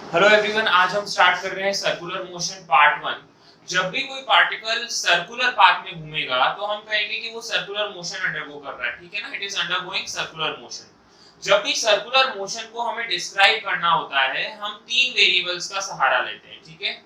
Hello everyone, आज हम start कर रहे हैं सर्कुलर मोशन पार्ट 1। जब भी कोई पार्टिकल सर्कुलर पाथ में घूमेगा तो हम कहेंगे कि वो सर्कुलर मोशन अंडरगो कर रहा है, ठीक है ना। It is undergoing circular motion. जब भी सर्कुलर मोशन को हमें डिस्क्राइब करना होता है, हम तीन वेरिएबल्स का सहारा लेते हैं, ठीक है।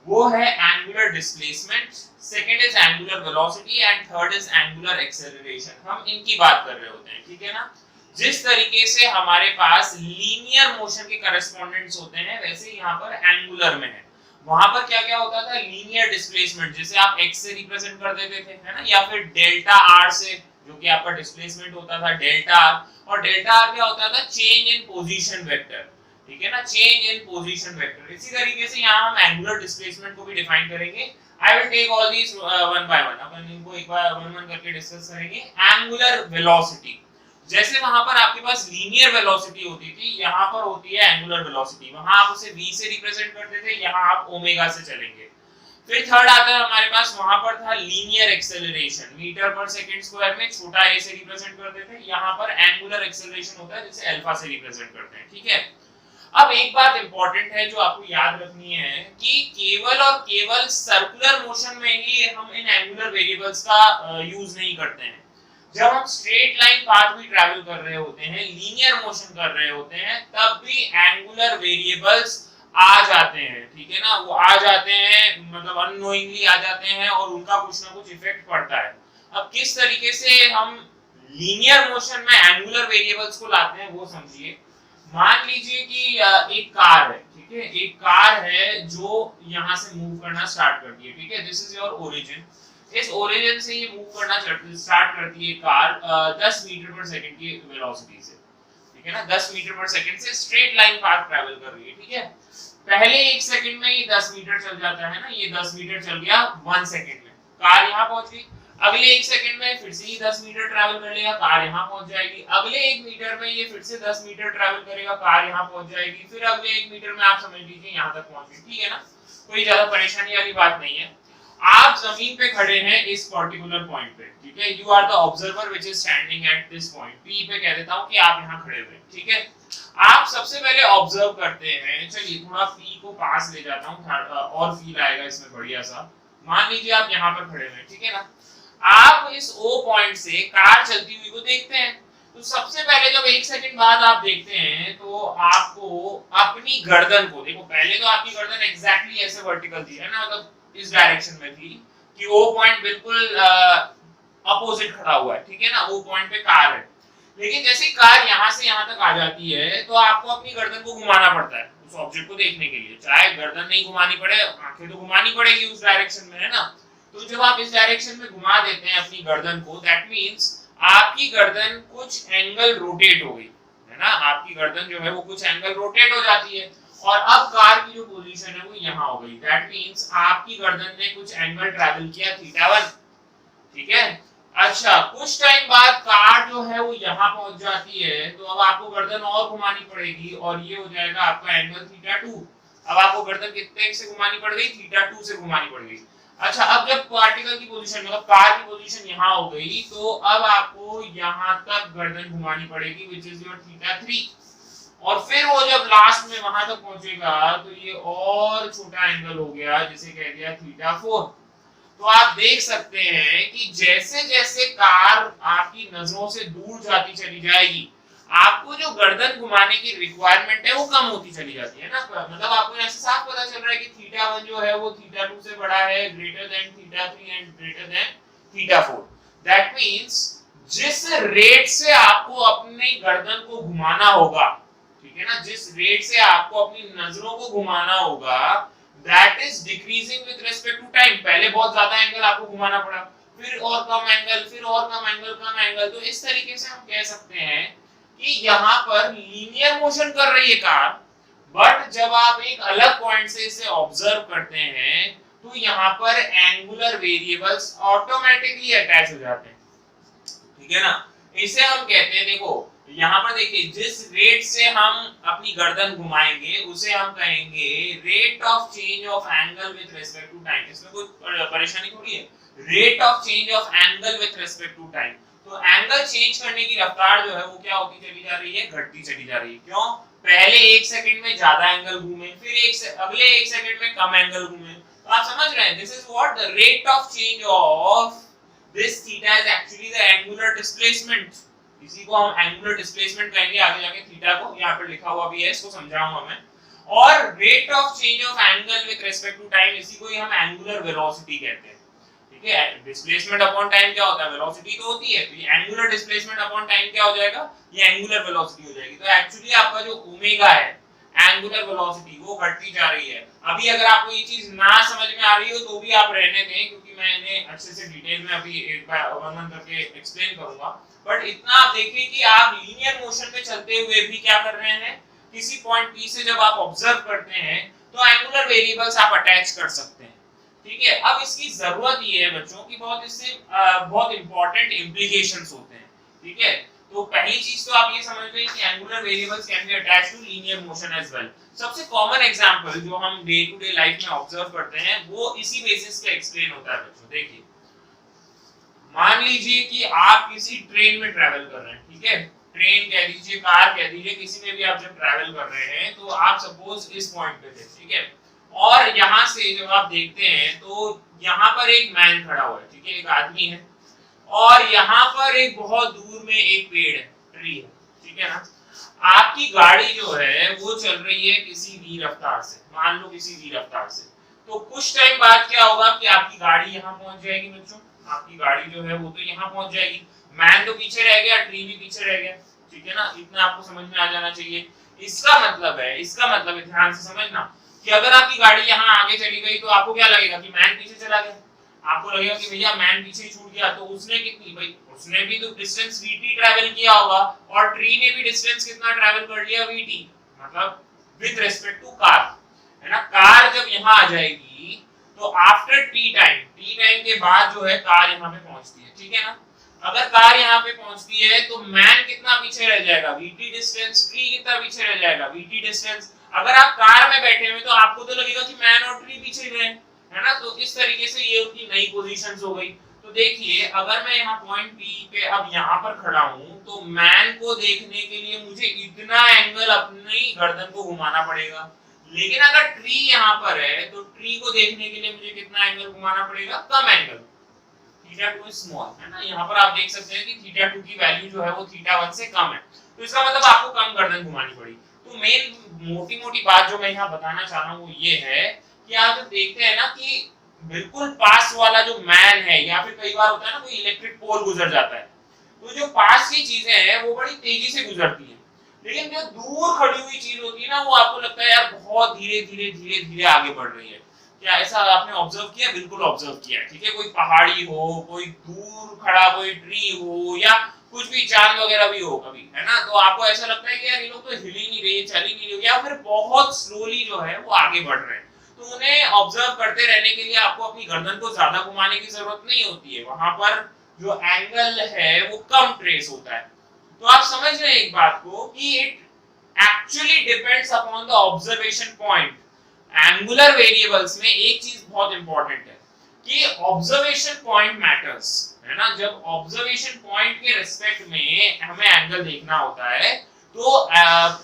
वो है angular displacement, second is angular velocity and third is angular acceleration. हम इनकी बात कर रहे होते हैं, ठीक है ना। जिस तरीके से हमारे पास लीनियर मोशन के करस्पोंडेंट्स होते हैं, वैसे यहाँ पर एंगुलर में है। वहां पर क्या क्या होता था, लीनियर डिस्प्लेसमेंट जिसे आप x से रिप्रेजेंट कर देते थे, है ना, या फिर डेल्टा r से, जो कि आपका डिस्प्लेसमेंट होता था डेल्टा r। और डेल्टा r क्या होता था, चेंज इन पोजीशन वेक्टर, ठीक है ना, चेंज इन पोजीशन वेक्टर। इसी तरीके से यहाँ हम एंगुलर डिस्प्लेसमेंट को भी डिफाइन करेंगे। I will take all these one by one, अपन इनको एक बार वन वन करके डिस्कस करेंगे। एंगुलर वेलोसिटी, जैसे वहां पर आपके पास लीनियर वेलोसिटी होती थी, यहाँ पर होती है एंगुलर वेलोसिटी। वहां आप उसे v से रिप्रेजेंट करते थे, यहाँ आप ओमेगा से चलेंगे। फिर थर्ड आता है हमारे पास, वहां पर था लीनियर एक्सेलरेशन, मीटर पर सेकंड स्क्वायर में छोटा a से रिप्रेजेंट करते थे। यहाँ पर एंगुलर एक्सेलरेशन होता है जिसे अल्फा से रिप्रेजेंट करते हैं, ठीक है। अब एक बात इंपॉर्टेंट है जो आपको याद रखनी है कि केवल और केवल सर्कुलर मोशन में ही हम इन एंगुलर वेरिएबल्स का यूज नहीं करते हैं। जब हम स्ट्रेट लाइन पाथ भी ट्रैवल कर रहे होते हैं, लीनियर मोशन कर रहे होते हैं, तब भी एंगुलर वेरिएबल्स आ जाते हैं, ठीक है ना। वो आ जाते हैं, मतलब अननोइंगली आ जाते हैं और उनका कुछ ना कुछ इफेक्ट पड़ता है। अब किस तरीके से हम लीनियर मोशन में एंगुलर वेरिएबल्स को लाते हैं वो समझिए। मान लीजिए कि एक कार है, ठीक है, एक कार है जो यहाँ से मूव करना स्टार्ट करती है, ठीक है। This is your origin. इस ओरिजिन से ये मूव करना स्टार्ट करती है कार 10 मीटर पर सेकंड की वेलोसिटी से, ठीक है ना। 10 मीटर पर सेकंड से स्ट्रेट लाइन पाथ ट्रैवल कर रही है, ठीक है। पहले 1 सेकंड में ये 10 मीटर चल जाता है ना, ये 10 मीटर चल गया 1 सेकंड में, कार यहाँ पहुंच गई। अगले 1 सेकंड में फिर से ये 10 मीटर ट्रैवल कर लेगा, कार यहाँ पहुंच जाएगी। अगले 1 मीटर में ये फिर से 10 मीटर ट्रैवल करेगा, कार यहाँ पहुंच जाएगी। फिर अगले 1 मीटर में आप समझ लीजिए यहाँ तक पहुंच गई, ठीक है ना। कोई ज्यादा परेशानी वाली बात नहीं है। आप जमीन पे खड़े हैं इस पर्टिकुलर पॉइंट पे, ठीक है। You are the observer which is standing at this point, P पे कह देता हूं कि आप यहाँ खड़े हुए, ठीक है। आप सबसे पहले ऑब्जर्व करते हैं, चलिए थोड़ा पी को पास ले जाता हूं और फील आएगा इसमें बढ़िया सा। मान लीजिए आप यहाँ पर खड़े हुए, ठीक है ना। आप इस ओ पॉइंट से कार चलती हुई को देखते हैं। तो सबसे पहले जब 1 सेकंड बाद आप देखते हैं तो आपको अपनी गर्दन को देखो, पहले तो आपकी गर्दन एग्जैक्टली ऐसे वर्टिकल थी, है ना, मतलब इस डायरेक्शन में थी कि ओ पॉइंट बिल्कुल अपोजिट खड़ा हुआ है, ठीक है ना। ओ पॉइंट पे कार है, लेकिन जैसे कार यहाँ से यहाँ तक आ जाती है तो आपको अपनी गर्दन को घुमाना पड़ता है उस ऑब्जेक्ट को देखने के लिए। चाहे गर्दन नहीं घुमानी पड़े, आंखें तो घुमानी पड़ेगी उस डायरेक्शन में, है ना। तो जब आप इस डायरेक्शन में घुमा देते हैं अपनी गर्दन को, दैट मींस आपकी गर्दन कुछ एंगल रोटेट हो गई, है ना। आपकी गर्दन जो है वो कुछ एंगल रोटेट हो जाती है और अब कार की जो पोजीशन है वो यहाँ हो गई। दैट मींस आपकी गर्दन ने कुछ एंगल ट्रैवल किया θ1, ठीक है। अच्छा, कुछ टाइम बाद कार जो है वो यहाँ पहुंच जाती है, तो अब आपको गर्दन और घुमानी पड़ेगी और ये हो जाएगा आपका एंगल θ2। अब आपको गर्दन कितने से घुमानी पड़ गई, θ2 से घुमानी पड़ गई। अच्छा, अब जब पार्टिकल की पोजीशन मतलब कार की पोजीशन यहाँ हो गई, तो अब आपको यहाँ तक गर्दन घुमानी पड़ेगी विच इज योर θ3। और फिर वो जब लास्ट में वहां तक पहुंचेगा तो ये और छोटा एंगल हो गया जिसे कह दिया θ4। तो आप देख सकते हैं कि जैसे जैसे कार आपकी नजरों से दूर जाती चली जाएगी, आपको जो गर्दन घुमाने की रिक्वायरमेंट है वो कम होती चली जाती है ना। मतलब आपको ऐसे साफ पता चल रहा है कि θ1 जो है वो θ2 से बड़ा है, greater than θ3 and greater than θ4। That means जिस रेट से आपको अपनी गर्दन को घुमाना होगा, ठीक है ना, जिस रेट से आपको अपनी नजरों को घुमाना होगा, that is decreasing with respect to time. पहले बहुत ज्यादा एंगल आपको घुमाना पड़ा, फिर और कम एंगल, फिर और कम एंगल, कम एंगल। तो इस तरीके से हम कह सकते हैं कि यहाँ पर लीनियर मोशन कर रही है कार, बट जब आप एक अलग पॉइंट से इसे ऑब्जर्व करते हैं तो यहाँ पर एंगुलर वेरिएबल्स ऑटोमेटिकली अटैच हो जाते हैं, ठीक है ना। इसे हम कहते हैं, देखो यहाँ पर देखिए, जिस रेट से हम अपनी गर्दन घुमाएंगे उसे हम कहेंगे rate of change of angle with respect to time. इसमें कोई परेशानी थोड़ी है, rate of change of angle with respect to time. तो एंगल चेंज करने की रफ्तार जो है वो क्या होती चली जा रही है, घटती चली जा रही है। क्यों? पहले 1 सेकंड में ज्यादा एंगल घूमे, फिर अगले 1 सेकंड में कम एंगल घूमे। तो आप समझ रहे हैं, this is what the rate of change of this theta is actually the angular displacement. इसी को हम एंगुलर डिस्प्लेसमेंट कहेंगे आगे जाके, थीटा को यहाँ पर लिखा हुआ भी है, इसको समझाऊंगा मैं। और rate of change of angle with respect to time, इसी को ही हम एंगुलर वेलोसिटी कहते हैं। ठीक है, डिस्प्लेसमेंट अपॉन टाइम क्या होता है, वेलोसिटी तो होती है, तो ये एंगुलर डिस्प्लेसमेंट अपॉन टाइम क्या हो जाएगा, ये एंगुलर वेलोसिटी हो जाएगी। तो एक्चुअली आपका जो ओमेगा है एंगुलर वेलोसिटी वो घटती जा रही है। अभी अगर आपको ये चीज ना समझ में आ रही हो तो भी आप रहने दें, क्योंकि मैं इन्हें अच्छे से डिटेल में अभी एक बार वर्णन करके एक्सप्लेन करूंगा। बट इतना आप देखिए कि आप लीनियर मोशन में चलते हुए भी क्या कर रहे हैं, किसी पॉइंट P से जब आप ऑब्जर्व करते हैं तो एंगुलर वेरिएबल्स आप अटैच कर सकते हैं। ठीक है, अब इसकी जरूरत ये है बच्चों की बहुत इससे बहुत इंपॉर्टेंट इंप्लीकेशंस होते हैं। ठीक है, तो पहली चीज तो आप ये समझ लें कि angular variables can be attached to linear motion as well. सबसे कॉमन एग्जांपल जो हम डे टू डे लाइफ में ऑब्जर्व करते हैं वो इसी बेसिस पे एक्सप्लेन होता है बच्चों। देखिए, मान लीजिए कि आप किसी ट्रेन में ट्रैवल कर रहे हैं। ठीक है, ट्रेन कह दीजिए, कार कह दीजिए, किसी में भी आप जब ट्रैवल कर रहे हैं तो आप सपोज इस पॉइंट पे थे। ठीक है, और यहाँ से जब आप देखते हैं तो यहाँ पर एक मैन खड़ा हुआ है। ठीक है, एक आदमी है, और यहाँ पर एक बहुत दूर में एक पेड़ है, ट्री है। ठीक है ना, आपकी गाड़ी जो है वो चल रही है किसी वी रफ्तार से, मान लो किसी वी रफ्तार से। तो कुछ टाइम बाद क्या होगा कि आपकी गाड़ी यहाँ पहुंच जाएगी बच्चों, आपकी गाड़ी जो है वो तो यहाँ पहुंच जाएगी, मैन तो पीछे रह गया, ट्री भी पीछे रह गया। ठीक है ना, इतना आपको समझ में आ जाना चाहिए। इसका मतलब है ध्यान से समझना कि अगर आपकी गाड़ी यहाँ आगे चली गई तो आपको क्या लगेगा कि मैन पीछे चला गया, आपको लगेगा कि भैया मैन पीछे छूट गया। तो उसने कितनी, भाई उसने भी तो डिस्टेंस vt ट्रैवल किया होगा, और ट्री ने भी डिस्टेंस कितना ट्रैवल कर लिया, vt, मतलब विद रिस्पेक्ट टू कार, है ना। कार जब यहाँ आ जाएगी तो आफ्टर टी टाइम के बाद जो है कार यहाँ पे पहुंचती है। ठीक है ना, अगर कार यहाँ पे पहुंचती है तो मैन कितना पीछे रह जाएगा, vt डिस्टेंस, ट्री कितना पीछे रह जाएगा, vt डिस्टेंस। अगर आप कार में बैठे हुए तो आपको तो लगेगा कि मैन और ट्री पीछे गए, है ना। तो इस तरीके से ये उनकी नई पोजीशंस हो गई। तो देखिए, अगर मैं यहाँ पॉइंट P पे अब यहाँ पर खड़ा हूँ तो मैन को देखने के लिए मुझे इतना एंगल अपनी गर्दन को घुमाना पड़ेगा, लेकिन अगर ट्री यहाँ पर है तो ट्री को देखने के लिए मुझे कितना एंगल घुमाना पड़ेगा, कम एंगल, θ2 स्मॉल, है ना। यहाँ पर आप देख सकते हैं कि θ2 की वैल्यू जो है वो θ1 से कम है, तो इसका मतलब आपको कम गर्दन घुमानी पड़ी। तो मेन मोटी बात जो मैं यहाँ बताना चाह रहा हूँ वो ये है कि आप जब देखते हैं ना कि बिल्कुल पास वाला जो मैन है, या फिर कई बार होता है ना कोई इलेक्ट्रिक पोल गुजर जाता है, तो जो पास की चीजें हैं वो बड़ी तेजी से गुजरती हैं, लेकिन जो दूर खड़ी हुई चीज होती है ना वो आपको लगता है यार बहुत धीरे आगे बढ़ रही है। क्या ऐसा आपने ऑब्जर्व किया? बिल्कुल ऑब्जर्व किया। ठीक है, कोई पहाड़ी हो, कोई दूर खड़ा कोई ट्री हो, या कुछ भी चांद वगैरह भी हो कभी, है ना, तो आपको ऐसा लगता है कि यार ये लोग तो हिल ही नहीं रही है, चल ही नहीं रही है, या फिर बहुत स्लोली जो है वो आगे बढ़ रहे हैं। तो उन्हें ऑब्जर्व करते रहने के लिए आपको अपनी गर्दन को ज्यादा घुमाने की जरूरत नहीं होती है, वहां पर जो एंगल है वो कम ट्रेस होता है। तो आप समझ रहे हैं एक बात को कि it actually depends upon the observation point. Angular variables में एक चीज बहुत इंपॉर्टेंट है कि ऑब्जर्वेशन पॉइंट मैटर्स, है ना। जब ऑब्जर्वेशन पॉइंट के रिस्पेक्ट में हमें एंगल देखना होता है तो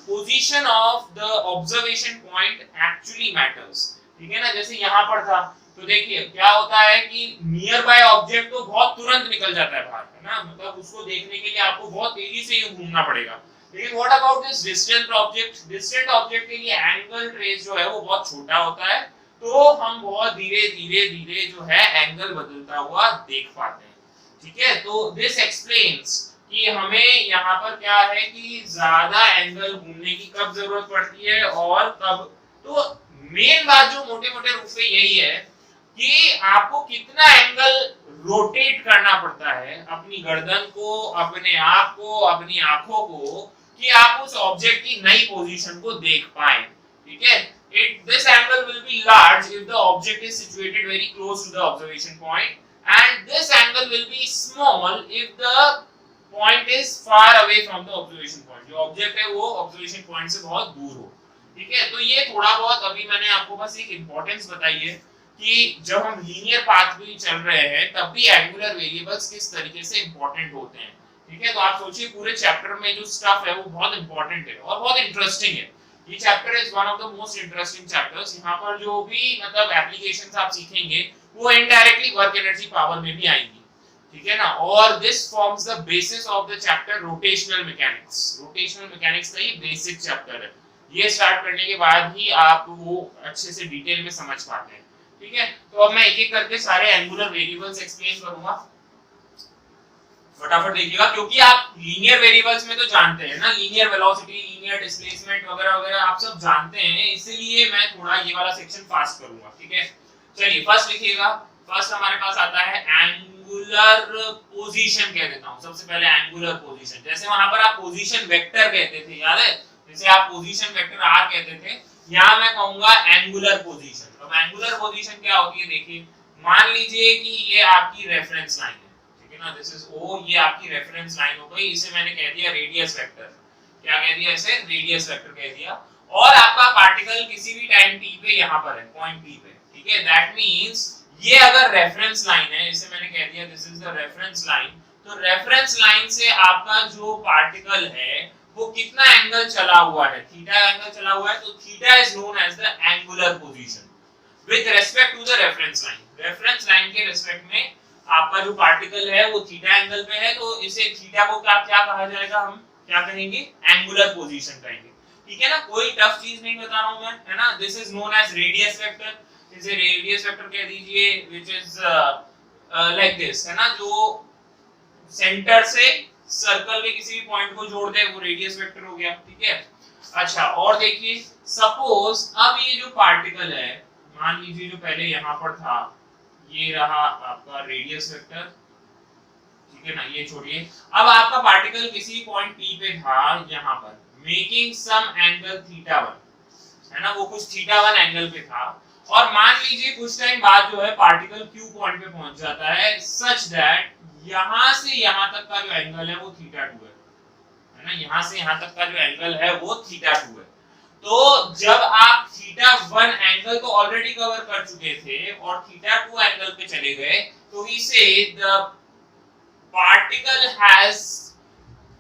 position of the observation point actually matters. ठीक है ना, जैसे यहाँ पर था तो देखिए क्या होता है कि नियर बाय ऑब्जेक्ट तो बहुत तुरंत निकल जाता है बाहर, है ना, मतलब उसको देखने के लिए आपको बहुत तेजी से यूं घूमना पड़ेगा। लेकिन what about this distant object? Distant object के लिए एंगल ट्रेस जो है वो बहुत छोटा होता है, तो हम बहुत धीरे जो है एंगल बदलता हुआ देख पाते हैं। ठीक है, तो दिस एक्सप्लेन्स कि हमें यहाँ पर क्या है कि ज्यादा एंगल घूमने की कब जरूरत पड़ती है और कब। तो मेन बात जो मोटे रूप से यही है कि आपको कितना एंगल रोटेट करना पड़ता है अपनी गर्दन को, अपने आप को, अपनी आंखों को, कि आप उस ऑब्जेक्ट की नई पोजीशन को देख पाएं। ठीक है, this angle will be large if the object is situated very close to the observation point, and this angle will be small if the point is far away from the observation point। जो object है वो observation point से बहुत दूर हो। ठीक है, तो ये थोड़ा बहुत अभी मैंने आपको बस एक इंपॉर्टेंस बताई है कि जब हम लीनियर पाथ भी चल रहे हैं तब भी एंगुलर वेरिएबल्स किस तरीके से इंपॉर्टेंट होते हैं। ठीक है, तो आप सोचिए पूरे चैप्टर में जो स्टफ है वो बहुत इंपॉर्टेंट है और बहुत इंटरेस्टिंग है। ये chapter is one of the most interesting chapters. यहाँ पर जो भी मतलब एप्लीकेशंस आप सीखेंगे वो इनडायरेक्टली वर्क एनर्जी पावर में भी आएंगी। ठीक है ना, और this forms the basis of the chapter rotational mechanics. Rotational mechanics का ये बेसिक चैप्टर है। ये स्टार्ट करने के बाद ही आप वो अच्छे से डिटेल में समझ पाते हैं। ठीक है, तो अब मैं एक एक करके सारे एंगुलर वेरिएबल्स एक्सप्लेन करूंगा। फटाफट देखिएगा, क्योंकि आप लीनियर वेरिएबल्स में तो जानते हैं ना, लीनियर वेलोसिटी, लीनियर डिस्प्लेसमेंट वगैरह वगैरह आप सब जानते हैं, इसलिए मैं थोड़ा ये वाला सेक्शन फास्ट करूंगा। ठीक है, चलिए फर्स्ट लिखिएगा। फर्स्ट हमारे पास आता है एंगुलर पोजीशन, कह देता हूं सबसे पहले एंगुलर पोजीशन। जैसे वहां पर आप पोजीशन वेक्टर कहते थे, याद है, जैसे आप पोजीशन वेक्टर आर कहते थे, यहां मैं कहूंगा एंगुलर पोजीशन। अब एंगुलर पोजीशन क्या होती है, देखिए मान लीजिए कि ये आपकी रेफरेंस लाइन है, ठीक है ना, दिस इज ओ, ये आपकी रेफरेंस लाइन हो गई, इसे मैंने कह दिया रेडियस वेक्टर। क्या कह दिया इसे, रेडियस वेक्टर कह दिया। और आपका पार्टिकल किसी भी टाइम t पे यहां पर है, पॉइंट p पे। ठीक है, दैट मींस ये अगर रेफरेंस लाइन है, इसे मैंने कह दिया this is the reference line, तो रेफरेंस लाइन से आपका जो पार्टिकल है वो कितना एंगल चला हुआ है, थीटा एंगल चला हुआ है, तो theta is known as the angular position with respect to the reference line. Reference line के रिस्पेक्ट में आपका जो पार्टिकल है वो थीटा एंगल पे है, तो इसे थीटा को क्या क्या कहा जाएगा, हम क्या कहेंगे, एंगुलर पोजीशन कहेंगे। ठीक है ना, कोई टफ चीज नहीं बता रहा हूं मैं, है ना। This is known as radius vector, इसे रेडियस वेक्टर कह दीजिए, व्हिच इज लाइक दिस, है ना, जो सेंटर से सर्कल के किसी भी पॉइंट को जोड़ दे वो रेडियस वेक्टर हो गया। ठीक है, अच्छा और देखिए सपोज अब ये जो पार्टिकल है, मान लीजिए जो पहले यहाँ पर था, ये रहा आपका रेडियस वेक्टर। ठीक है ना, ये छोड़िए, अब आपका पार्टिकल किसी पॉइंट P पे था यहाँ पर, मेकिंग सम एंगल θ1, है ना, वो कुछ θ1 एंगल पे था, और मान लीजिए कुछ टाइम बाद जो है पार्टिकल Q पॉइंट पे पहुंच जाता है, सच दैट यहां से यहां तक का जो एंगल है वो θ2 है ना, यहां से यहां तक का जो एंगल है वो θ2 है। तो जब आप θ1 एंगल तो ऑलरेडी कवर कर चुके थे और θ2 एंगल पे चले गए, तो इसे the particle has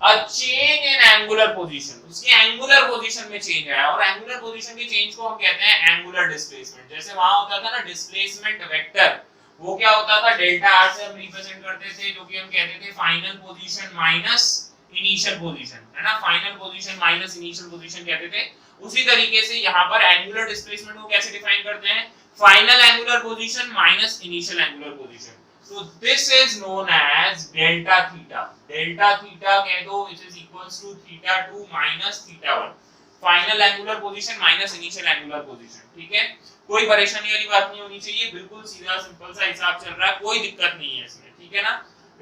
a change in angular position, उसकी एंगुलर पोजीशन में चेंज आया, और एंगुलर पोजीशन के चेंज को हम कहते हैं एंगुलर डिस्प्लेसमेंट। जैसे वहां होता था ना डिस्प्लेसमेंट वेक्टर, वो क्या होता था, डेल्टा आर से हम रिप्रेजेंट करते थे, जो कि हम कहते थे final position minus initial position, है ना, final position minus initial position कहते थे। उसी तरीके से यहाँ पर एंगुलर डिस्प्लेसमेंट को कैसे डिफाइन करते हैं, final angular position minus initial angular position. So this is known as delta theta. Delta theta कह दो, which is equals to θ2 minus θ1. Final angular position minus initial angular position. ठीक है, कोई परेशानी वाली बात नहीं होनी चाहिए, बिल्कुल सीधा सिंपल सा हिसाब चल रहा है, कोई दिक्कत नहीं है इसमें। ठीक है ना,